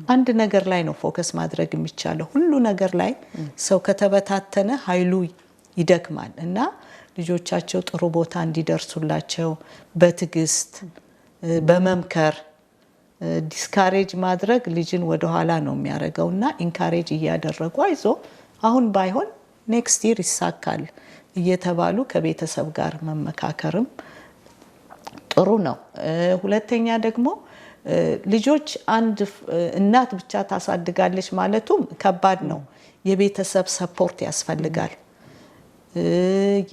አንድ ነገር ላይ ነው ፎከስ ማድረግ የሚቻለው። ሁሉ ነገር ላይ ሰው ከተበታተነ ኃይሉ ይደክማል እና ልጆቻቸው ጥሩ ቦታ እንዲደርሱላቸው በትዕግስት በመምከር ዲስካሬጅ ማድረግ ልጅን ወደ ኋላ ነው የሚያደርገውና ኢንካሬጅ እያደረጉ አይዞ አሁን ባይሆን ኔክስት ይር ይሳካል እየተባሉ ከቤተሰብ ጋር መመካከርም ጥሩ ነው። ሁለተኛ ደግሞ ልጆች አንድ እናት ብቻ ታሳድጋለች ማለቱም ከባድ ነው። የቤተሰብ ሰፖርት ያስፈልጋል።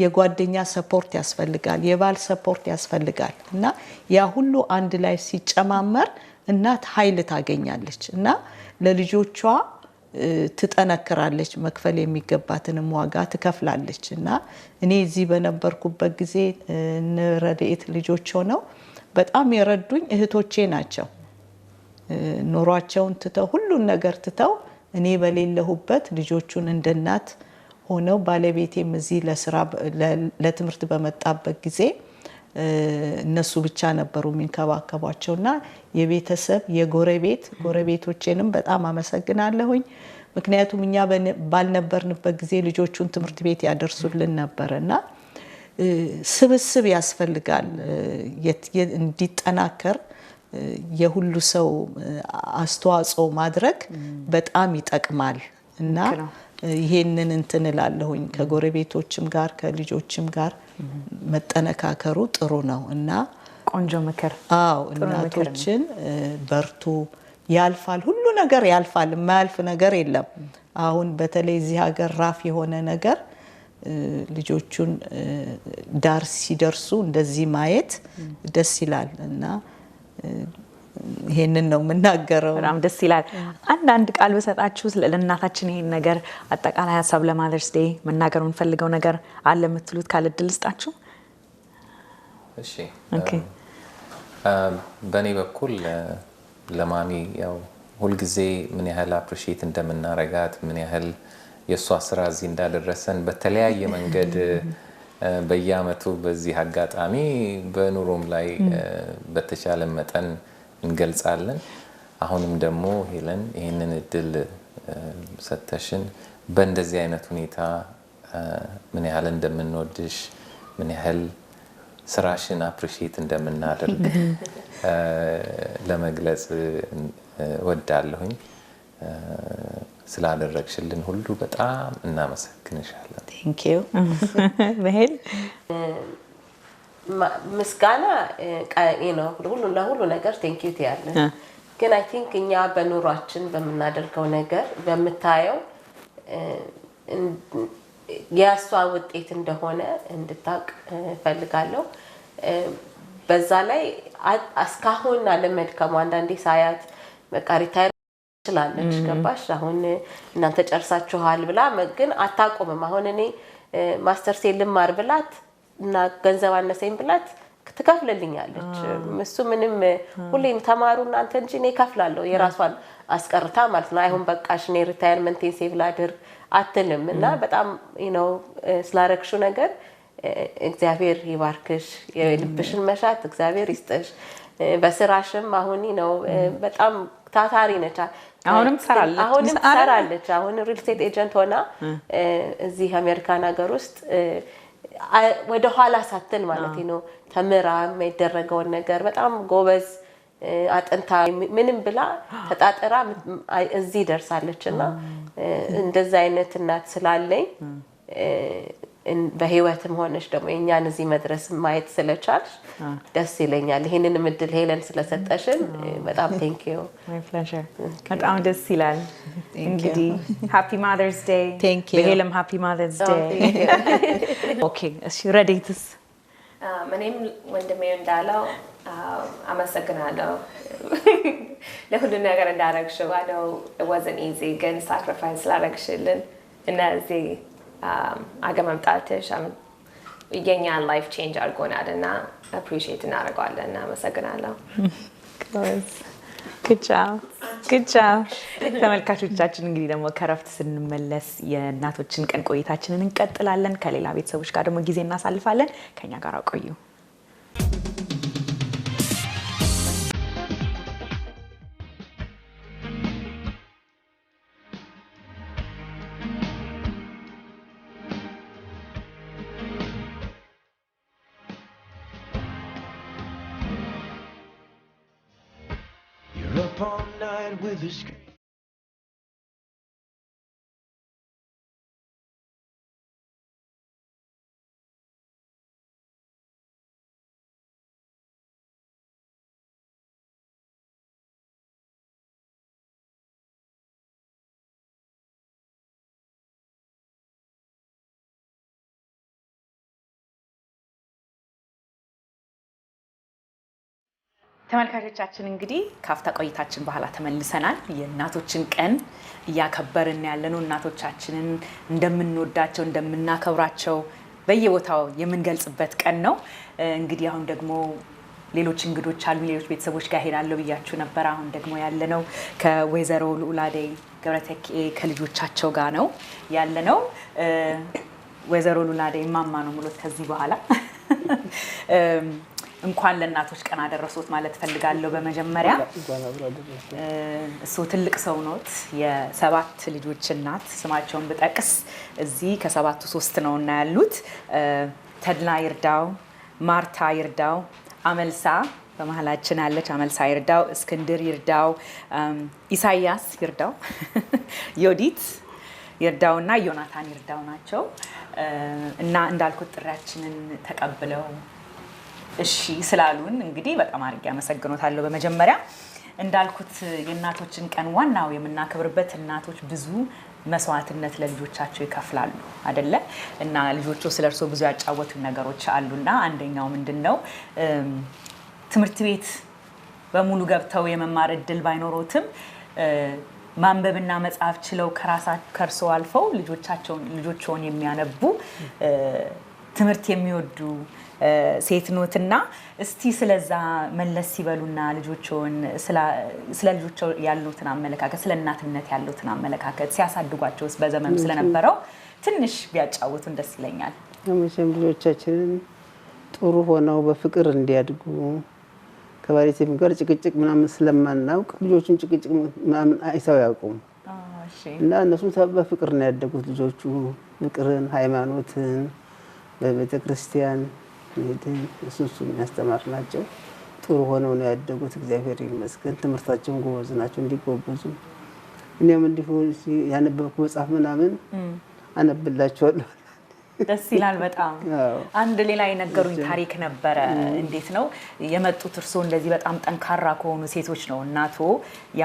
የጓደኛ ሰፖርት ያስፈልጋል። የባል ሰፖርት ያስፈልጋል እና ያ ሁሉ አንድ ላይ ሲጨማመር እናት ኃይል ታገኛለች እና ለልጆቿ ትጠነክራለች። መክፈል የሚገባትንም ዋጋ ትከፍላለች እና እኔ እዚህ በነበርኩበት ጊዜ ረድኤት ልጆች ሆነው በጣም የረዱኝ እህቶቼ ናቸው። ኑሯቸውን ትተው ሁሉን ነገር ትተው እኔ በሌለሁበት ልጆቹን እንደ እናት ሆነው ባለቤቴም እዚህ ለስራ ለትምህርት በመጣበት ጊዜ እነሱ ብቻ ነበሩ የሚንከባከቧቸውና የቤተሰብ ጎረቤቶቼንም በጣም አመሰግናለሁኝ። ምክንያቱም እኛ ባልነበርንበት ጊዜ ልጆቹን ትምህርት ቤት ያደርሱልን ነበርና ስብስብ ያስፈልጋል እንዲጠናከር የሁሉ ሰው አስተዋጽኦ ማድረግ በጣም ይጠቅማል እና ይሄንን እንትን እላለሁኝ። ከጎረቤቶችም ጋር ከልጆችም ጋር መጠነካከሩ ጥሩ ነው እና ቆንጆ ምክር። አዎ እናቶችን በርቱ፣ ያልፋል፣ ሁሉ ነገር ያልፋል፣ የማያልፍ ነገር የለም። አሁን በተለይ እዚህ ሀገር ራፍ የሆነ ነገር ልጆቹን ዳር ሲደርሱ እንደዚህ ማየት ደስ ይላል እና ይሄንን ነው የምናገረው። በጣም ደስ ይላል። አንድ ቃል በሰጣችሁ ለእናታችን ይሄን ነገር አጠቃላይ ሀሳብ ለማዘርስ ዴይ መናገር የምንፈልገው ነገር አለ የምትሉት ካለ እድል ስጣችሁ። እሺ በእኔ በኩል ለማሚ ያው ሁልጊዜ ምን ያህል አፕሪሺየት እንደምናረጋት ምን ያህል የእሷ ስራ እዚህ እንዳደረሰን በተለያየ መንገድ በየአመቱ በዚህ አጋጣሚ በኑሮም ላይ በተቻለ መጠን እንገልጻለን። አሁንም ደግሞ ሄለን ይህንን እድል ሰተሽን በእንደዚህ አይነት ሁኔታ ምን ያህል እንደምንወድሽ ምን ያህል ስራሽን አፕሪሺየት እንደምናደርግ ለመግለጽ ወዳለሁኝ። ስላደረግሽልን ሁሉ በጣም እናመሰግንሻለን። ቴንክ ዩ በሄል ምስጋና ለሁሉ ነገር ቴንክ ዩ ትያለሽ። ግን አይ ቲንክ እኛ በኑሯችን በምናደርገው ነገር በምታየው የእሷ ውጤት እንደሆነ እንድታውቅ ፈልጋለሁ። በዛ ላይ እስካሁን አለመድከሙ አንዳንዴ ሳያት በቃ ሪታይር ትችላለች። ገባሽ? አሁን እናንተ ጨርሳችኋል ብላ ግን አታቆምም። አሁን እኔ ማስተርስ ልማር ብላት እና ገንዘብ አነሰኝ ብላት ትከፍልልኛለች። እሱ ምንም ሁሌም ተማሩ እናንተ እንጂ እኔ እከፍላለሁ የራሷን አስቀርታ ማለት ነው። አይሁን በቃሽ እኔ ሪታየርመንቴን ሴቭ ላድርግ አትልም እና በጣም ስላረግሽው ነገር እግዚአብሔር ይባርክሽ። የልብሽን መሻት እግዚአብሔር ይስጥሽ። በስራሽም አሁን በጣም ታታሪ ነች። አሁንም ትሰራለች። አሁን ሪል ስቴት ኤጀንት ሆና እዚህ አሜሪካን ሀገር ውስጥ ወደ ኋላ ሳትል ማለት ነው ተምራ የሚደረገውን ነገር በጣም ጎበዝ አጥንታ ምንም ብላ ተጣጥራ እዚህ ደርሳለች እና እንደዛ አይነት እናት ስላለኝ በህይወትም ሆነሽ ደግሞ የእኛን እዚህ መድረስ ማየት ስለቻልሽ ደስ ይለኛል። ይሄንን እድል ሄለን ስለሰጠሽን በጣም ቴንክ ዩ። በጣም ደስ ይላል። እንግዲህ ሃፒ ማዘርስ ዴይ። በሄለም ሃፒ ማዘርስ ዴይ። ኦኬ እሺ፣ ረዴትስ? እኔም ወንድሜ እንዳለው አመሰግናለሁ ለሁሉ ነገር እንዳረግሽው። I know it wasn't easy ግን ሳክሪፋይስ ስላረግሽልን እና እዚህ አገር መምጣትሽ የኛን ላይፍ ቼንጅ አድርጎናል እና አፕሪሺየት እናደርገዋለን እና አመሰግናለሁ። Good job. ተመልካቾቻችን እንግዲህ ደግሞ ከረፍት ስንመለስ የእናቶችን ቀን ቆይታችንን እንቀጥላለን። ከሌላ ቤተሰቦች ጋር ደግሞ ጊዜ እናሳልፋለን። ከኛ ጋር ቆዩ። Up all night with a screen. ተመልካቾቻችን እንግዲህ ካፍታ ቆይታችን በኋላ ተመልሰናል። የእናቶችን ቀን እያከበርን ያለነው እናቶቻችንን እንደምንወዳቸው እንደምናከብራቸው በየቦታው የምንገልጽበት ቀን ነው። እንግዲህ አሁን ደግሞ ሌሎች እንግዶች አሉ፣ ሌሎች ቤተሰቦች ጋር ሄዳለሁ ብያችሁ ነበር። አሁን ደግሞ ያለነው ከወይዘሮ ልዑላዴ ገብረተኬ ከልጆቻቸው ጋር ነው ያለነው። ወይዘሮ ልዑላዴ ማማ ነው ሙሉት ከዚህ በኋላ እንኳን ለእናቶች ቀን አደረሶት ማለት ፈልጋለሁ። በመጀመሪያ እሱ ትልቅ ሰው ኖት፣ የ7 ልጆች እናት። ስማቸውን ብጠቅስ እዚህ ከ7ቱ 3 ነው እና ያሉት ተድላ ይርዳው፣ ማርታ ይርዳው፣ አመልሳ በመሃላችን አለች፣ አመልሳ ይርዳው፣ እስክንድር ይርዳው፣ ኢሳያስ ይርዳው፣ ዮዲት ይርዳው እና ዮናታን ይርዳው ናቸው እና እንዳልኩት ጥሪያችንን ተቀብለው እሺ ስላሉን እንግዲህ በጣም አድርጌ አመሰግኖታለሁ። በመጀመሪያ እንዳልኩት የእናቶችን ቀን ዋናው የምናከብርበት እናቶች ብዙ መስዋዕትነት ለልጆቻቸው ይከፍላሉ አይደለ? እና ልጆቹ ስለርሶ ብዙ ያጫወቱ ነገሮች አሉና አንደኛው ምንድነው ትምህርት ቤት በሙሉ ገብተው የመማር እድል ባይኖሮትም ማንበብና መጻፍ ችለው ከርሶ አልፈው ልጆቻቸውን የሚያነቡ ትምህርት የሚወዱ ሴት ኖትና እስቲ ስለዛ መለስ ሲበሉና ልጆችን ስለ ልጆች ያሉትን አመለካከት ስለ እናትነት ያሉትን አመለካከት ሲያሳድጓቸውስ በዘመኑ ስለነበረው ትንሽ ቢያጫውቱን ደስ ይለኛል። መቼም ልጆቻችንን ጥሩ ሆነው በፍቅር እንዲያድጉ ከባለቤቴም ጋር ጭቅጭቅ ምናምን ስለማናውቅ ልጆቹን ጭቅጭቅ ምናምን አይተው ያውቁም እና እነሱም በፍቅር ነው ያደጉት። ልጆቹ ፍቅርን፣ ሃይማኖትን በቤተ ክርስቲያን እሱን የሚያስተማር ናቸው። ጥሩ ሆነው ነው ያደጉት። እግዚአብሔር ይመስገን። ትምህርታቸውን ጎበዝ ናቸው፣ እንዲጎበዙ እኔም እንዲሁ ያነበብኩ መጽሐፍ ምናምን አነብላቸዋለሁ። ደስ ይላል በጣም። አንድ ሌላ የነገሩኝ ታሪክ ነበረ። እንዴት ነው የመጡት? እርሶ እንደዚህ በጣም ጠንካራ ከሆኑ ሴቶች ነው። እናቶ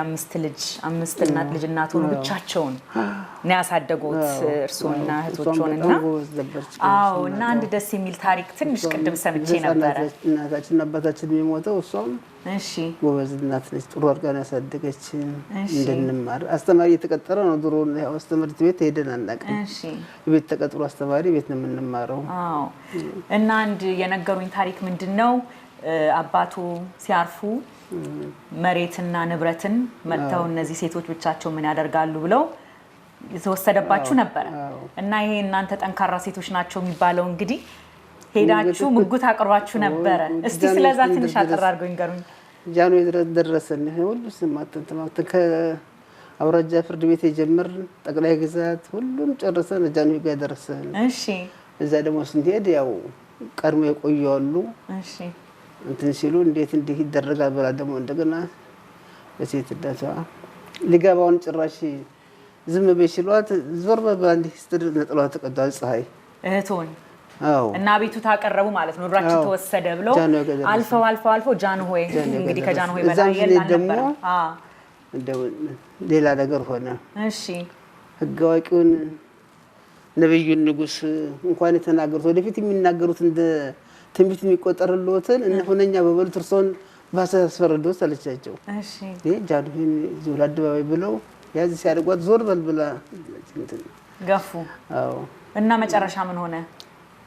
አምስት እናት ልጅ እናቶ ነው ብቻቸውን ነው ያሳደጉት እርሶና እህቶቹንና አዎ። እና አንድ ደስ የሚል ታሪክ ትንሽ ቅድም ሰምቼ ነበረ። እናታችን አባታችን የሚሞተው እሷም እሺ ጎበዝ እናት ነች። ጥሩ አድርጋ ነው ያሳደገችን። እንድንማር አስተማሪ የተቀጠረ ነው። ድሮ ያው ትምህርት ቤት ሄደን አናውቅም። እሺ ቤት ተቀጥሮ አስተማሪ ቤት ነው የምንማረው። አዎ። እና አንድ የነገሩኝ ታሪክ ምንድነው አባቱ ሲያርፉ መሬትና ንብረትን መጥተው እነዚህ ሴቶች ብቻቸው ምን ያደርጋሉ ብለው የተወሰደባችሁ ነበር። እና ይሄ እናንተ ጠንካራ ሴቶች ናቸው የሚባለው እንግዲህ ሄዳችሁ ሙግት አቅርባችሁ ነበረ። እስቲ ስለዛ ትንሽ አጠር አድርገው ይንገሩኝ። ጃኖ ደረሰን ሁሉ ስማተን ከአውራጃ ፍርድ ቤት የጀመርን ጠቅላይ ግዛት ሁሉም ጨርሰን ጃኖ ጋር ደረሰን። እሺ እዛ ደግሞ ስንሄድ ያው ቀድሞ የቆየዋሉ እሺ እንትን ሲሉ እንዴት እንዲህ ይደረጋል ብላ ደግሞ እንደገና በሴትነቷ ሊገባውን ጭራሽ ዝም በይ ሲሏት ዞር በባ እንዲህ ስትል ነጥሏ ተቀዷል ፀሐይ እህቶን አዎ እና ቤቱ ታቀረቡ ማለት ነው። ብራችን ተወሰደ ብለው አልፈው ጃንሆይ እንግዲህ ከጃንሆይ በላይ ነበር። እንደው ሌላ ነገር ሆነ። እሺ ህግ አዋቂውን ነብዩን ንጉስ እንኳን የተናገሩት ወደፊት የሚናገሩት እንደ ትንቢት የሚቆጠርልዎትን እነ ሆነኛ በበሉት እርሶን ባሰፈረዱት አለቻቸው። እሺ ጃንሆይን ዙር አደባባይ ብለው ያዚ ሲያደርጓት ዞር በል ብላ ገፉ። አዎ እና መጨረሻ ምን ሆነ?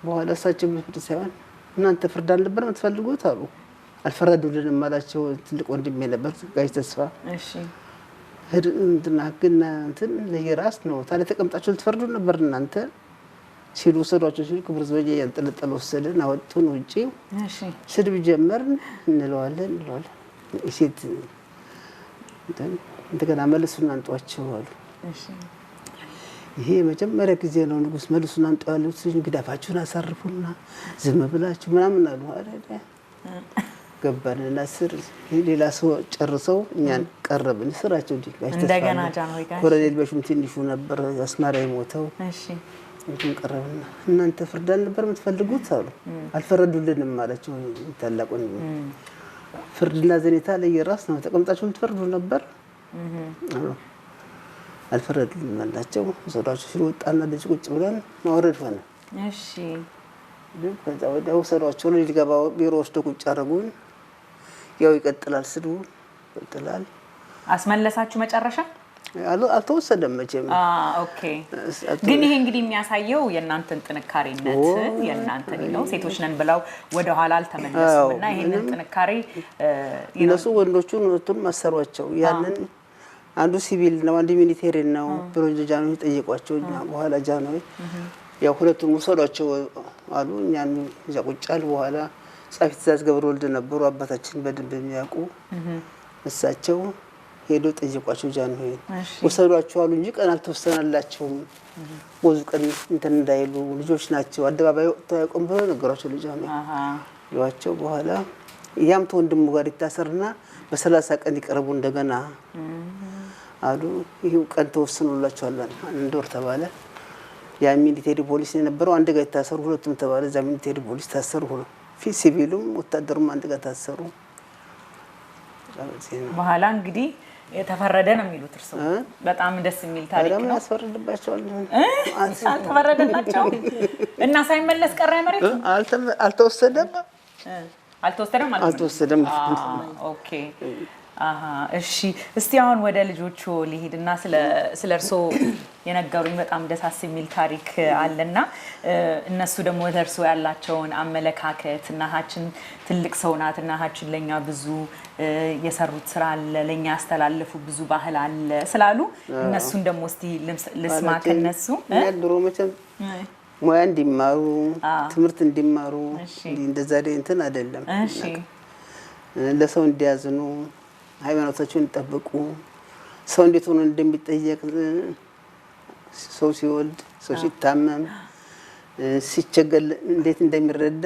በኋላ እሳቸው ብቻ ሳይሆን እናንተ ፍርድ አልነበር የምትፈልጉት አሉ። አልፈረዱልንም አላቸው። ትልቅ ወንድሜ ነበር ጋሽ ተስፋ። እሺ እንትና ህግና እንትን ለየራስ ነው። ታዲያ ተቀምጣችሁ ልትፈርዱ ነበር እናንተ ሲሉ ወሰዷቸው። ሲሉ ክብር ዘበኛ ያንጠለጠለ ወሰደን አወጡን ውጪ። እሺ ስድብ ጀመርን። እንለዋለን እሴት እንደገና መልሱና አንጧቸው አሉ። እሺ ይሄ መጀመሪያ ጊዜ ነው ንጉስ መልሱና አንጧ ያሉት። ግዳፋችሁን አሳርፉና ዝም ብላችሁ ምናምን አሉ። አይደል ገባንና ስር ሌላ ሰው ጨርሰው እኛን ቀረብን። ስራቸው ዲጋሽ እንደገና ጃንሆይ ጋር ኮሎኔል በሹም ትንሹ ነበር አስማራ የሞተው። እሺ እንትን ቀረብና እናንተ ፍርድ አልነበር የምትፈልጉት አሉ። አልፈረዱልንም አላቸው። ታላቁን ፍርድና ዘኔታ ለየራስ ነው። ተቀምጣችሁ የምትፈርዱ ነበር አልፈረዱልንም አላቸው። ሰራቸው ሲወጣና ልጅ ቁጭ ብለን ማውረድ ሆነ። እሺ ከዛ ወዲያው ሰራቸው ሊገባ ቢሮ ወስዶ ቁጭ አደረጉን። ያው ይቀጥላል ስድቡ ይቀጥላል። አስመለሳችሁ መጨረሻ? አልተወሰደም መቼም። ኦኬ ግን ይሄ እንግዲህ የሚያሳየው የእናንተን ጥንካሬነት የእናንተን ነው። ሴቶች ነን ብለው ወደ ኋላ አልተመለሱምና ይሄንን ጥንካሬ እነሱ ወንዶቹን ሁለቱን ማሰሯቸው። ያንን አንዱ ሲቪል ነው አንዱ ሚሊቴሪ ነው ብሎ ጃንሆይ ጠየቋቸው። በኋላ ጃንሆይ ያው ሁለቱም ወሰዷቸው አሉ። እኛን እዛ ቁጭ አሉ። በኋላ ጻፊ ትእዛዝ ገብረወልድ ነበሩ አባታችን በደንብ የሚያውቁ። እሳቸው ሄዶ ጠየቋቸው ጃንሆይ ወሰዷቸው አሉ እንጂ ቀን አልተወሰነላቸውም። ወዙ ቀን እንትን እንዳይሉ ልጆች ናቸው አደባባይ ወጥተው ያቆም ብለው ነገሯቸው ልጃኖይ ይዋቸው። በኋላ ያም ተወንድሙ ጋር ይታሰርና በ30 ቀን ይቀርቡ እንደገና አሉ። ይሄው ቀን ተወስኖላቸዋል። አንድ ወር ተባለ። ያ ሚሊቴሪ ፖሊስ የነበረው አንድ ጋር ይታሰሩ፣ ሁለቱም ተባለ። እዛ ሚሊቴሪ ፖሊስ ታሰሩ። ሲቪሉም ወታደሩም አንድ ጋር ታሰሩ። በኋላ እንግዲህ የተፈረደ ነው የሚሉት እርሱ። በጣም ደስ የሚል ታሪክ ነው። ያስፈርድባቸዋል። አልተፈረደላቸው እና ሳይመለስ ቀረ መሬት። አልተወሰደም አልተወሰደም። ኦኬ እሺ እስቲ አሁን ወደ ልጆቹ ሊሄድና ስለ እርሶ የነገሩኝ በጣም ደሳስ የሚል ታሪክ አለና እነሱ ደግሞ ወደ እርሶ ያላቸውን አመለካከት እናታችን ትልቅ ሰው ናት፣ እናታችን ለኛ ብዙ የሰሩት ስራ አለ፣ ለኛ ያስተላለፉ ብዙ ባህል አለ ስላሉ እነሱን ደግሞ እስቲ ልስማ ከነሱ። ድሮ መቼም ሙያ እንዲማሩ ትምህርት እንዲማሩ እንደዛ እንትን አይደለም። ለሰው እንዲያዝኑ ሃይማኖታቸውን እንጠብቁ። ሰው እንዴት ሆኖ እንደሚጠየቅ ሰው ሲወልድ ሰው ሲታመም ሲቸገር እንዴት እንደሚረዳ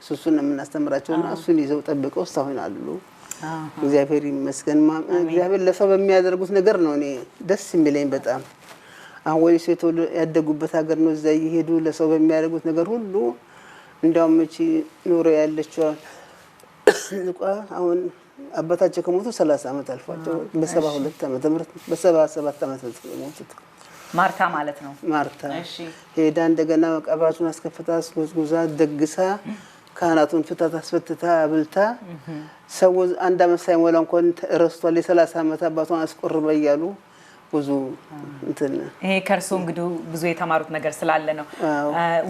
እሱን የምናስተምራቸውና እሱን ይዘው ጠብቀው እስካሁን አሉ። እግዚአብሔር ይመስገን። እግዚአብሔር ለሰው በሚያደርጉት ነገር ነው እኔ ደስ የሚለኝ በጣም። አሁን ወይ ሴቶ ያደጉበት ሀገር ነው። እዛ ይሄዱ ለሰው በሚያደርጉት ነገር ሁሉ እንዲያውም እቺ ኖሮ ያለችው አሁን አባታቸው ከሞቱ 30 አመት አልፏቸው በ72 አመት በ77 አመት ሞቱት። ማርታ ማለት ነው። ማርታ ሄዳ እንደገና መቃብራቸውን አስከፍታ አስጎዝጉዛ ደግሳ ካህናቱን ፍታት አስፈትታ አብልታ ሰው አንድ አመት ሳይሞላ እንኳን ረስቷል። የ30 አመት አባቷን አስቆርበ እያሉ ብዙ እንትን ይሄ ከርሶ እንግዲህ ብዙ የተማሩት ነገር ስላለ ነው።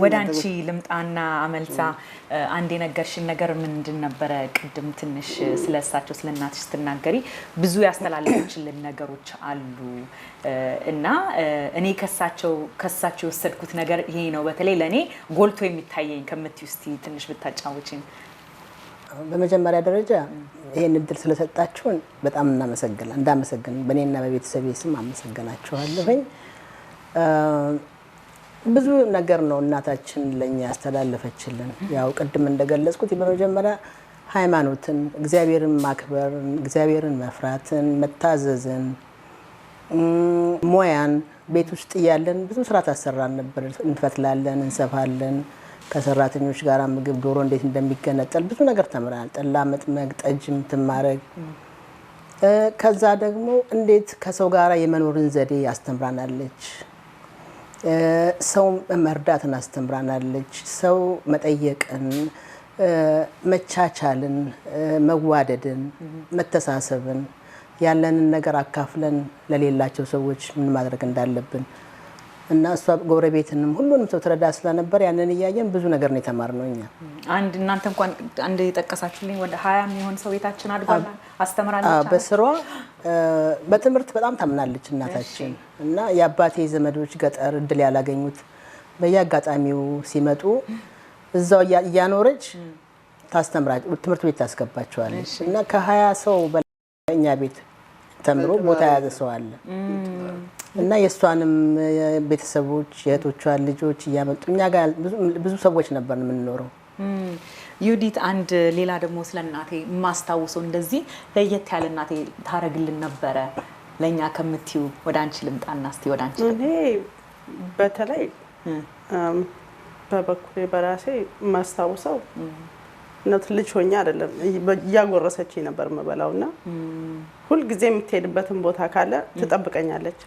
ወደ አንቺ ልምጣና አመልሳ አንድ የነገርሽን ነገር ምንድን ነበረ? ቅድም ትንሽ ስለሳቸው ስለናትሽ ስትናገሪ ብዙ ያስተላለፈችልን ነገሮች አሉ እና እኔ ከሳቸው የወሰድኩት ነገር ይሄ ነው። በተለይ ለኔ ጎልቶ የሚታየኝ ከምትይ እስቲ ትንሽ ብታጫውቺኝ። በመጀመሪያ ደረጃ ይሄን እድል ስለሰጣችሁን በጣም እንዳመሰግን በእኔና በቤተሰቤ ስም አመሰግናችኋለሁኝ። ብዙ ነገር ነው እናታችን ለኛ ያስተላለፈችልን። ያው ቅድም እንደገለጽኩት በመጀመሪያ ሃይማኖትን፣ እግዚአብሔርን ማክበርን፣ እግዚአብሔርን መፍራትን፣ መታዘዝን ሙያን ቤት ውስጥ ያለን ብዙ ስራ ታሰራን ነበር። እንፈትላለን፣ እንሰፋለን። ከሰራተኞች ጋር ምግብ ዶሮ እንዴት እንደሚገነጠል ብዙ ነገር ተምረናል። ጠላ መጥመቅ፣ ጠጅም ትማረግ። ከዛ ደግሞ እንዴት ከሰው ጋር የመኖርን ዘዴ አስተምራናለች። ሰው መርዳትን አስተምራናለች። ሰው መጠየቅን፣ መቻቻልን፣ መዋደድን፣ መተሳሰብን ያለንን ነገር አካፍለን ለሌላቸው ሰዎች ምን ማድረግ እንዳለብን እና እሷ ጎረቤትንም ሁሉንም ሰው ትረዳ ስለነበር ያንን እያየን ብዙ ነገር ነው የተማርነው እኛ። እናንተ እንኳን አንድ የጠቀሳችሁልኝ ወደ 20 የሚሆን ሰው ቤታችን አድጓል አስተምራለች። በስሯ በትምህርት በጣም ታምናለች እናታችን እና የአባቴ ዘመዶች ገጠር እድል ያላገኙት በየአጋጣሚው ሲመጡ እዛው እያኖረች ታስተምራች፣ ትምህርት ቤት ታስገባቸዋለች እና ከ20 ሰው በላይ እኛ ቤት ተምሮ ቦታ ያዘ ሰው አለ እና የእሷንም ቤተሰቦች የእህቶቿን ልጆች እያመጡ እኛ ጋር ብዙ ሰዎች ነበር የምንኖረው። ዩዲት አንድ ሌላ ደግሞ ስለ እናቴ የማስታውሰው እንደዚህ ለየት ያለ እናቴ ታረግልን ነበረ ለኛ ከምትዩ ወደ አንቺ ልምጣና እስቲ ወደ አንቺ። እኔ በተለይ በበኩሌ በራሴ የማስታውሰው እናት ልጅ ሆኜ አይደለም እያጎረሰችኝ ነበር የምበላውና ሁልጊዜ የምትሄድበትን ቦታ ካለ ትጠብቀኛለች።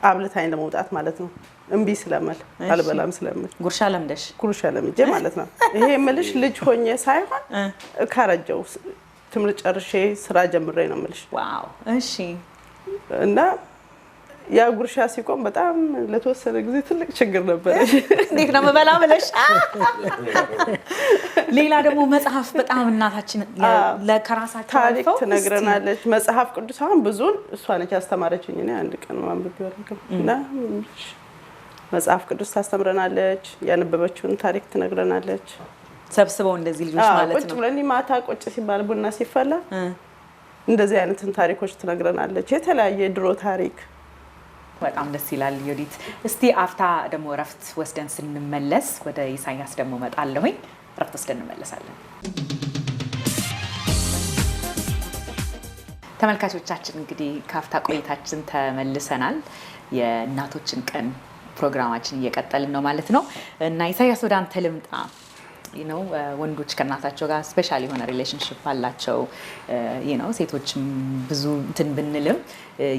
አብልታኝ ለመውጣት ማለት ነው። እምቢ ስለምል አልበላም ስለምል ጉርሻ ለምደሽ ጉርሻ ለምጄ ማለት ነው። ይሄ የምልሽ ልጅ ሆኜ ሳይሆን ካረጀው ትምህርት ጨርሼ ስራ ጀምሬ ነው የምልሽ። ዋው እሺ። እና ያ ጉርሻ ሲቆም በጣም ለተወሰነ ጊዜ ትልቅ ችግር ነበር። እንዴት ነው መበላ ብለሽ? ሌላ ደግሞ መጽሐፍ በጣም እናታችን ለከራሳቸው ታሪክ ትነግረናለች። መጽሐፍ ቅዱስ አሁን ብዙን እሷ ነች ያስተማረችኝ። እኔ አንድ ቀን ማንበብ ያደርገው እና መጽሐፍ ቅዱስ ታስተምረናለች። ያነበበችውን ታሪክ ትነግረናለች። ሰብስበው እንደዚህ ልጆች ማለት ነው። ቁጭ ብለን ማታ ቁጭ ሲባል ቡና ሲፈላ እንደዚህ አይነትን ታሪኮች ትነግረናለች። የተለያየ ድሮ ታሪክ በጣም ደስ ይላል። ዩዲት እስቲ አፍታ ደግሞ እረፍት ወስደን ስንመለስ ወደ ኢሳያስ ደግሞ መጣለሁኝ። እረፍት ወስደን እንመለሳለን። ተመልካቾቻችን እንግዲህ ከአፍታ ቆይታችን ተመልሰናል። የእናቶችን ቀን ፕሮግራማችን እየቀጠልን ነው ማለት ነው እና ኢሳያስ ወደ አንተ ልምጣ። ወንዶች ከእናታቸው ጋር ስፔሻል የሆነ ሪሌሽንሽፕ አላቸው። ሴቶችም ብዙ እንትን ብንልም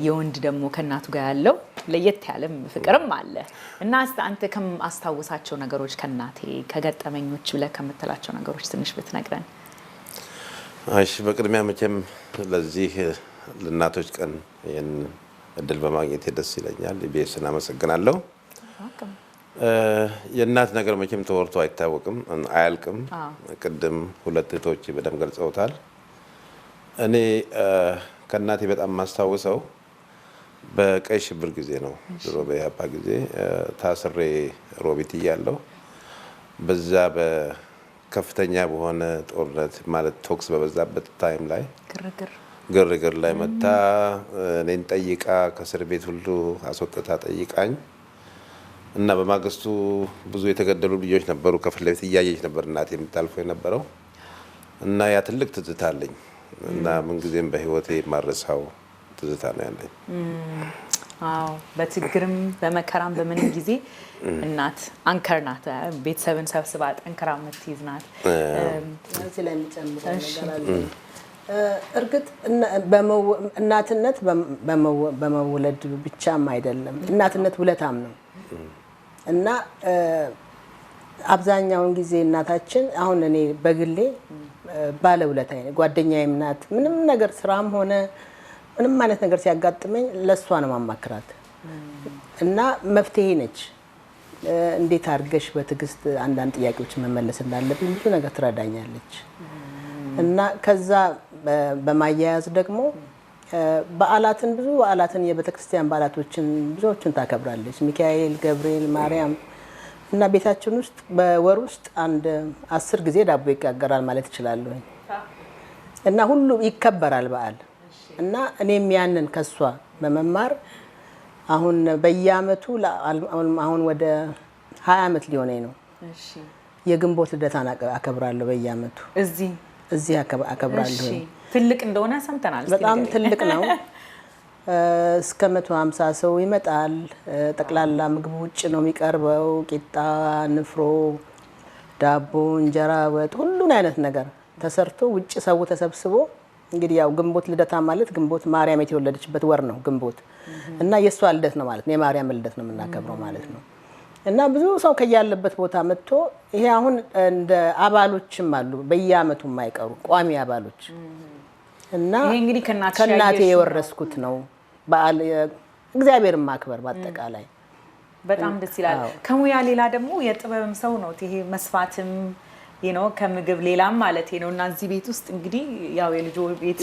የወንድ ደግሞ ከእናቱ ጋር ያለው ለየት ያለም ፍቅርም አለ እና አንተ ከማስታውሳቸው ነገሮች ከእናቴ ከገጠመኞች ብለህ ከምትላቸው ነገሮች ትንሽ ብትነግረን። እሺ፣ በቅድሚያ መቼም ለዚህ ለእናቶች ቀን ይህን እድል በማግኘት ደስ ይለኛል። ኢቢኤስን አመሰግናለሁ። የእናት ነገር መቼም ተወርቶ አይታወቅም፣ አያልቅም። ቅድም ሁለት እህቶች በደንብ ገልጸውታል። እኔ ከእናቴ በጣም የማስታውሰው በቀይ ሽብር ጊዜ ነው። ድሮ በኢህአፓ ጊዜ ታስሬ ሮቢት እያለሁ በዛ በከፍተኛ በሆነ ጦርነት ማለት ቶክስ በበዛበት ታይም ላይ ግርግር ላይ መታ እኔን ጠይቃ ከእስር ቤት ሁሉ አስወጥታ ጠይቃኝ እና በማግስቱ ብዙ የተገደሉ ልጆች ነበሩ። ከፊት ለፊት እያየች ነበር እናቴ የምታልፈው የነበረው እና ያ ትልቅ ትዝታ አለኝ እና ምንጊዜም በህይወቴ የማረሳው ትዝታ ነው ያለኝ። አዎ፣ በችግርም በመከራም በምንም ጊዜ እናት አንከር ናት። ቤተሰብን ሰብስባ ጠንክራ የምትይዝ ናት። እዚህ ላይ የሚጨምረው ነገር አለ። እርግጥ እናትነት በመወለድ ብቻም አይደለም፣ እናትነት ውለታም ነው እና አብዛኛውን ጊዜ እናታችን አሁን እኔ በግሌ ባለውለታዬ ነኝ። ጓደኛዬም ናት። ምንም ነገር ስራም ሆነ ምንም አይነት ነገር ሲያጋጥመኝ ለሷ ነው ማማክራት እና መፍትሄ ነች። እንዴት አድርገሽ በትዕግስት አንዳንድ ጥያቄዎች መመለስ እንዳለብኝ ብዙ ነገር ትረዳኛለች እና ከዛ በማያያዝ ደግሞ በዓላትን ብዙ በዓላትን የቤተክርስቲያን በዓላቶችን ብዙዎችን ታከብራለች። ሚካኤል፣ ገብርኤል፣ ማርያም እና ቤታችን ውስጥ በወር ውስጥ አንድ 10 ጊዜ ዳቦ ይጋገራል ማለት እችላለሁ እና ሁሉ ይከበራል በዓል እና እኔም ያንን ከሷ በመማር አሁን በየአመቱ አሁን ወደ 20 አመት ሊሆነኝ ነው። የግንቦት ልደታን አከብራለሁ በየአመቱ እዚህ አከብራለሁ። ትልቅ እንደሆነ ሰምተናል። በጣም ትልቅ ነው እስከ 150 ሰው ይመጣል። ጠቅላላ ምግቡ ውጭ ነው የሚቀርበው። ቂጣ፣ ንፍሮ፣ ዳቦ፣ እንጀራ፣ ወጥ፣ ሁሉን አይነት ነገር ተሰርቶ ውጭ ሰው ተሰብስቦ እንግዲህ ያው ግንቦት ልደታ ማለት ግንቦት ማርያም የተወለደችበት ወር ነው ግንቦት እና የሷ ልደት ነው ማለት ነው። የማርያም ልደት ነው የምናከብረው ማለት ነው። እና ብዙ ሰው ከያለበት ቦታ መጥቶ ይሄ አሁን እንደ አባሎችም አሉ በየአመቱ የማይቀሩ ቋሚ አባሎች እና ይሄ እንግዲህ ከእናቴ የወረስኩት ነው። በዓል እግዚአብሔርን ማክበር በአጠቃላይ በጣም ደስ ይላል። ከሙያ ሌላ ደግሞ የጥበብም ሰው ነው። ይሄ መስፋትም ከምግብ ሌላም ማለት ነው። እና እዚህ ቤት ውስጥ እንግዲህ ያው የልጆ ቤት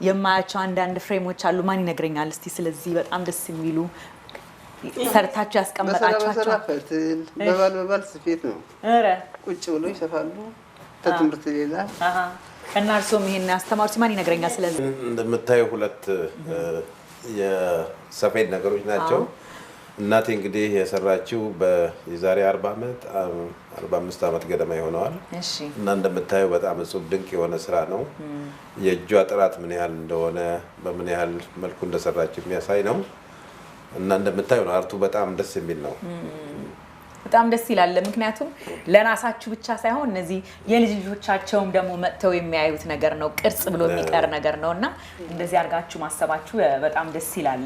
የማያቸው አንዳንድ ፍሬሞች አሉ። ማን ይነግረኛል እስቲ ስለዚህ በጣም ደስ የሚሉ ሰርታችሁ ያስቀመጣችኋቸው? በባል ስፌት ነው። ኧረ ቁጭ ብሎ ይሰፋሉ ከትምህርት ሌላ። እና እርሶም ይሄን ያስተማሩት ማን ይነግረኛል ስለዚህ? እንደምታየው ሁለት የሰፌድ ነገሮች ናቸው። እናቴ እንግዲህ የሰራችው የዛሬ 40 ዓመት 45 ዓመት ገደማ ይሆነዋል። እና እንደምታየው በጣም እጹብ ድንቅ የሆነ ስራ ነው። የእጇ ጥራት ምን ያህል እንደሆነ በምን ያህል መልኩ እንደሰራችው የሚያሳይ ነው። እና እንደምታየው አርቱ በጣም ደስ የሚል ነው። በጣም ደስ ይላል። ምክንያቱም ለራሳችሁ ብቻ ሳይሆን እነዚህ የልጅ ልጆቻቸውም ደግሞ መጥተው የሚያዩት ነገር ነው። ቅርጽ ብሎ የሚቀር ነገር ነውና እንደዚህ አድርጋችሁ ማሰባችሁ በጣም ደስ ይላል።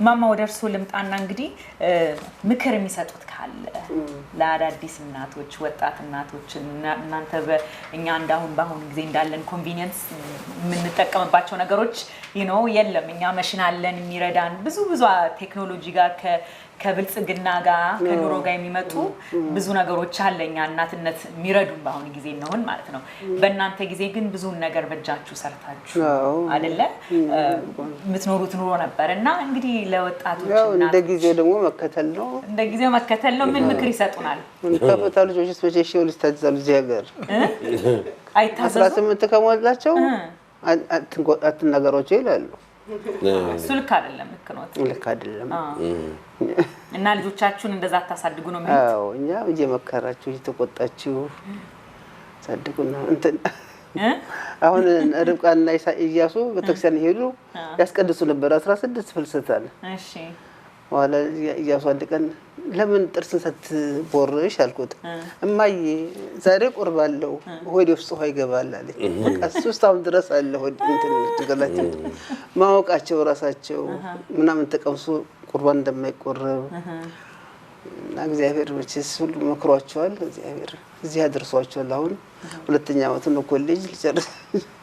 ማማ ወደ እርሶ ልምጣና እንግዲህ ምክር የሚሰጡት ካለ ለአዳዲስ እናቶች፣ ወጣት እናቶች እናንተ እኛ እንዳሁን በአሁኑ ጊዜ እንዳለን ኮንቪኒየንስ የምንጠቀምባቸው ነገሮች የለም። እኛ መሽን አለን የሚረዳን ብዙ ቴክኖሎጂ ጋር ከብልጽግና ጋር ከኑሮ ጋር የሚመጡ ብዙ ነገሮች አለኛ እናትነት የሚረዱን በአሁኑ ጊዜ ነውን ማለት ነው። በእናንተ ጊዜ ግን ብዙ ነገር በእጃችሁ ሰርታችሁ አይደለ የምትኖሩት ኑሮ ነበር እና እንግዲህ ለወጣቶች እንደ ጊዜው ደግሞ መከተል ነው። ምን ምክር ይሰጡናል? ከፈታ ልጆች ስፔሻሊ ስታዛሉ እዚህ ሀገር አይታዘዙ 18 ከሞላቸው አትናገሯቸው ይላሉ። እሱ ልክ አይደለም። ልክ አይደለም። እና ልጆቻችሁን እንደዛ ታሳድጉ ነው ማለት? አዎ እኛ እየመከራችሁ እየተቆጣችሁ ሳድጉና አሁን ርብቃና ኢያሱ ቤተክርስቲያን ሄዱ ያስቀድሱ ነበር 16 ፍልሰታል። እሺ ወላ ኢያሱ አንድ ቀን ለምን ጥርስን ሳትቦርሽ አልኩት። እማዬ ዛሬ ቁርባለው ሆዴ ውስጥ ውሃ ይገባል አለኝ። በቃ 3 ዓመት ድረስ አለ ሆዴ ትገላችሁ ማወቃቸው ራሳቸው ምናምን ተቀምሶ ቁርባን እንደማይቆረብ እና እግዚአብሔር ወጭስ ሁሉ መክሯቸዋል። እግዚአብሔር እዚህ አድርሷቸዋል። አሁን 2ኛ ዓመቱ ነው ኮሌጅ ሊጨርስ።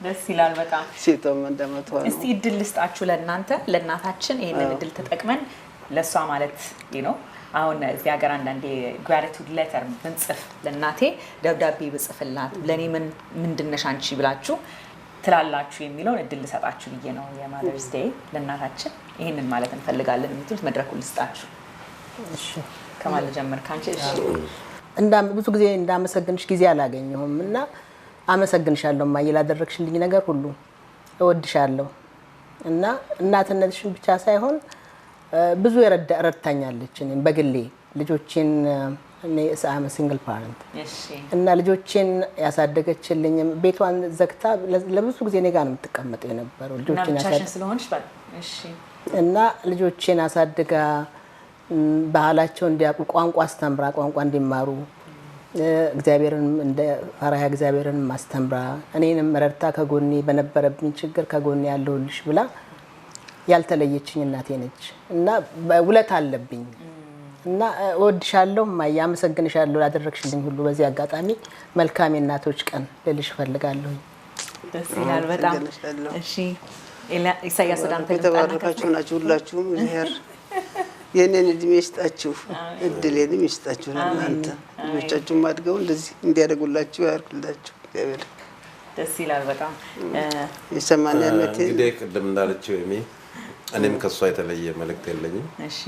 ደስ ይላል በጣም። ሴቶም እንደመተዋ ነው። እስቲ እድል ልስጣችሁ ለእናታችን ይሄንን እድል ተጠቅመን ለሷ ማለት አሁን እዚህ ሀገር አንዳንዴ ግራቲቱድ ሌተር ብንጽፍ ለእናቴ ደብዳቤ ብጽፍላት ለኔ ምንድነሽ አንቺ ብላችሁ ትላላችሁ የሚለውን እድል ልሰጣችሁ ብዬ ነው። የማዘርስ ዴይ ለእናታችን ይሄንን ማለት እንፈልጋለን የምትሉት መድረኩን ልስጣችሁ። እሺ ከማል ጀመር ካንቺ። እሺ ብዙ ጊዜ እንዳመሰግንሽ ጊዜ አላገኘሁም እና አመሰግንሻለሁ ማየ ላደረግሽልኝ ነገር ሁሉ እወድሻለሁ። እና እናትነትሽን ብቻ ሳይሆን ብዙ ረድታኛለች። እኔም በግሌ ልጆቼን እኔ ሳም ሲንግል ፓረንት እና ልጆቼን ያሳደገችልኝ ቤቷን ዘግታ ለብዙ ጊዜ እኔ ጋር ነው የምትቀመጠው የነበረው ልጆቼን እና ልጆቼን አሳድጋ ባህላቸው እንዲያውቁ ቋንቋ አስተምራ ቋንቋ እንዲማሩ እግዚአብሔርን እንደ ፈራያ እግዚአብሔርን ማስተምራ እኔንም ረድታ ከጎኔ በነበረብኝ ችግር ከጎኔ ያለሁልሽ ብላ ያልተለየችኝ እናቴ ነች እና ውለታ አለብኝ እና እወድሻለሁ ማያ አመሰግንሻለሁ ላደረግሽልኝ ሁሉ። በዚህ አጋጣሚ መልካም የእናቶች ቀን ልልሽ ፈልጋለሁ። ደስ ይላል በጣም። እሺ ኢሳያስ ዳንተ ተባረካችሁ ናችሁ ሁላችሁም። እግዚአብሔር የኔን እድሜ ይስጣችሁ እድሌንም ይስጣችሁ። እናንተ ልጆቻችሁም አድገው እንደዚህ እንዲያደርጉላችሁ ያርክላችሁ እግዚአብሔር። ደስ ይላል በጣም። የሰማንያ ዓመቴ እንግዲህ ቅድም እንዳለችው እኔም ከሷ የተለየ መልእክት የለኝም። እሺ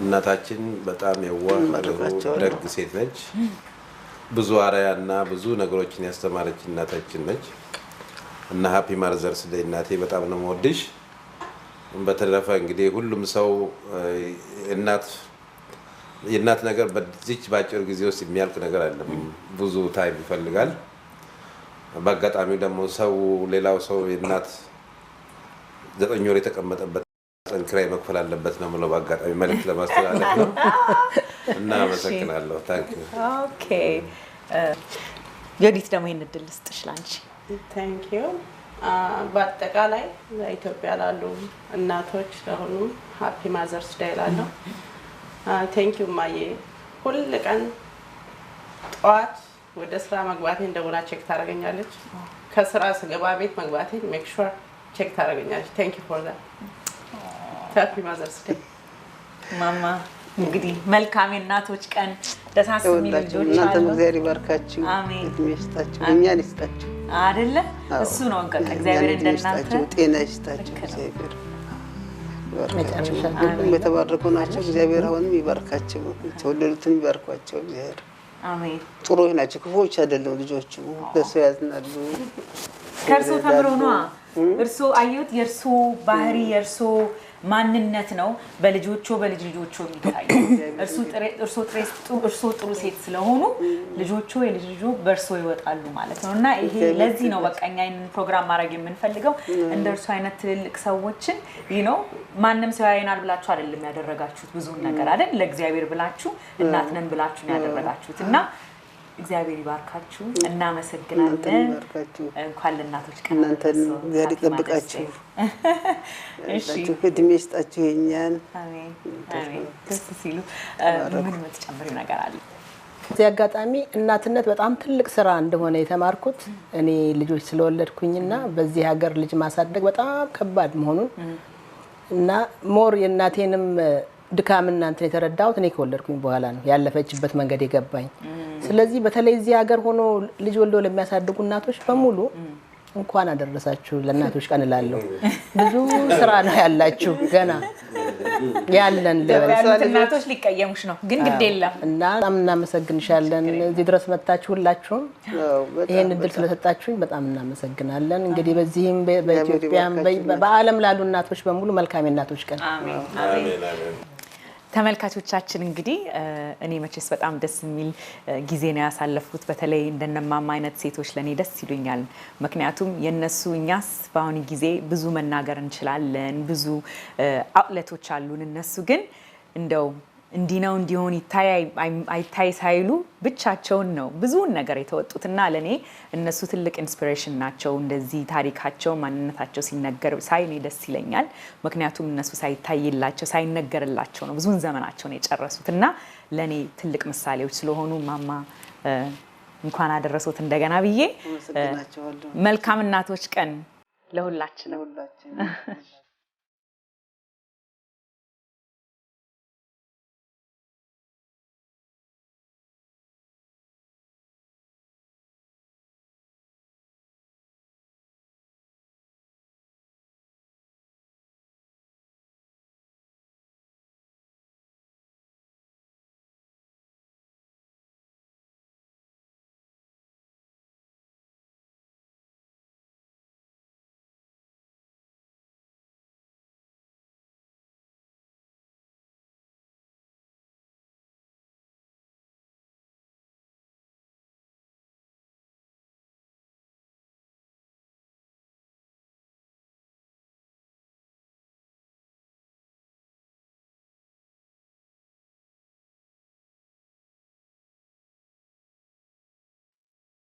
እናታችን በጣም የዋህ ደግ ሴት ነች። ብዙ አርአያና ብዙ ነገሮችን ያስተማረች እናታችን ነች እና ሃፒ ማዘርስ ዴይ እናቴ በጣም ነው የምወድሽ። በተረፈ እንግዲህ ሁሉም ሰው የእናት ነገር በዚች ባጭር ጊዜ ውስጥ የሚያልቅ ነገር አይደለም። ብዙ ታይም ይፈልጋል። በአጋጣሚው ደግሞ ሌላው ሰው የእናት 9 ወር የተቀመጠበት ኪራይ መክፈል አለበት ነው የምለው። በአጋጣሚ መልዕክት ለማስተላለፍ ነው እና አመሰግናለሁ። ታንክ ዩ። ኦኬ ዮዲት ደግሞ ይሄን እድል ልስጥሽ ላንቺ። ታንክ ዩ። በአጠቃላይ ለኢትዮጵያ ላሉ እናቶች ለሁሉም ሃፒ ማዘርስ ዴይ ላለሁ። ታንክ ዩ ማዬ። ሁል ቀን ጠዋት ወደ ስራ መግባቴን ደውላ ቼክ ታደርገኛለች። ከስራ ስገባ ቤት መግባቴን ሜክ ሹር ቼክ ታደርገኛለች። ታንክ ዩ ፎር ዛት። ሃፒ ማዘርስ ዴይ ማማ። እንግዲህ መልካም የእናቶች ቀን። ደሳስ የሚሉ ልጆች አሉ። እናንተም እግዚአብሔር ይባርካችሁ፣ አሜን። እድሜ ይስጣችሁ፣ እኛን ይስጣችሁ አይደለ? እሱ ነው እንቀጥ እግዚአብሔር እንደናንተ ጤና ይስጣችሁ። እግዚአብሔር ይባርካችሁ። ሁሉም የተባረኩ ናቸው። እግዚአብሔር አሁንም ይባርካቸው፣ የተወለዱትን ይባርኳቸው። እግዚአብሔር አሜን። ጥሩዎች ናቸው፣ ክፉዎች አይደለም ልጆቹ። ለሰው ያዝናሉ። ከእርሶ ተምሮ ነዋ። እርሶ አዩት። የእርሶ ባህሪ የእርሶ ማንነት ነው በልጆቹ በልጅ ልጆቹ የሚታየው። እርሶ ጥሩ ሴት ስለሆኑ ልጆቹ የልጅ ልጆ በእርሶ ይወጣሉ ማለት ነው። እና ይሄ ለዚህ ነው በቃ እኛ ይሄንን ፕሮግራም ማድረግ የምንፈልገው። እንደ እርሶ አይነት ትልልቅ ሰዎችን ማንም ሰው ያየናል ብላችሁ አይደለም ያደረጋችሁት ብዙ ነገር አይደል? ለእግዚአብሔር ብላችሁ እናት ነን ብላችሁ ነው ያደረጋችሁት። እና እግዚአብሔር ይባርካችሁ። እናመሰግናለን። እንኳን ለእናቶች ቀን እናንተን እግዚአብሔር ይጠብቃችሁ። እሺ እድሜ ይስጣችሁ የእኛን። አሜን አሜን። ደስ ሲሉ ምን የምትጨምሪው ነገር አለ? እዚህ አጋጣሚ እናትነት በጣም ትልቅ ስራ እንደሆነ የተማርኩት እኔ ልጆች ስለወለድኩኝና በዚህ ሀገር ልጅ ማሳደግ በጣም ከባድ መሆኑን እና ሞር የእናቴንም ድካም እናንተን የተረዳሁት እኔ ከወለድኩኝ በኋላ ነው ያለፈችበት መንገድ የገባኝ። ስለዚህ በተለይ እዚህ ሀገር ሆኖ ልጅ ወልዶ ለሚያሳድጉ እናቶች በሙሉ እንኳን አደረሳችሁ ለእናቶች ቀን እላለሁ። ብዙ ስራ ነው ያላችሁ ገና ያለን እናቶች ሊቀየሙሽ ነው ግን ግድ የለም እና በጣም እናመሰግንሻለን። እዚህ ድረስ መጣችሁ ሁላችሁም ይሄን እድል ስለሰጣችሁኝ በጣም እናመሰግናለን። እንግዲህ በዚህም በኢትዮጵያም በዓለም ላሉ እናቶች በሙሉ መልካም የእናቶች ቀን። አሜን አሜን። ተመልካቾቻችን እንግዲህ እኔ መቼስ በጣም ደስ የሚል ጊዜ ነው ያሳለፉት። በተለይ እንደነማማ አይነት ሴቶች ለኔ ደስ ይሉኛል። ምክንያቱም የነሱ እኛስ በአሁኑ ጊዜ ብዙ መናገር እንችላለን፣ ብዙ አውትሌቶች አሉን። እነሱ ግን እንደው እንዲህ ነው እንዲሆን አይታይ ሳይሉ ብቻቸውን ነው ብዙውን ነገር የተወጡትና ለኔ እነሱ ትልቅ ኢንስፒሬሽን ናቸው። እንደዚህ ታሪካቸው ማንነታቸው ሲነገር ሳይ እኔ ደስ ይለኛል። ምክንያቱም እነሱ ሳይታይላቸው ሳይነገርላቸው ነው ብዙውን ዘመናቸው ነው የጨረሱትና ለኔ ትልቅ ምሳሌዎች ስለሆኑ ማማ እንኳን አደረሶት እንደገና ብዬ መልካም እናቶች ቀን ለሁላችን።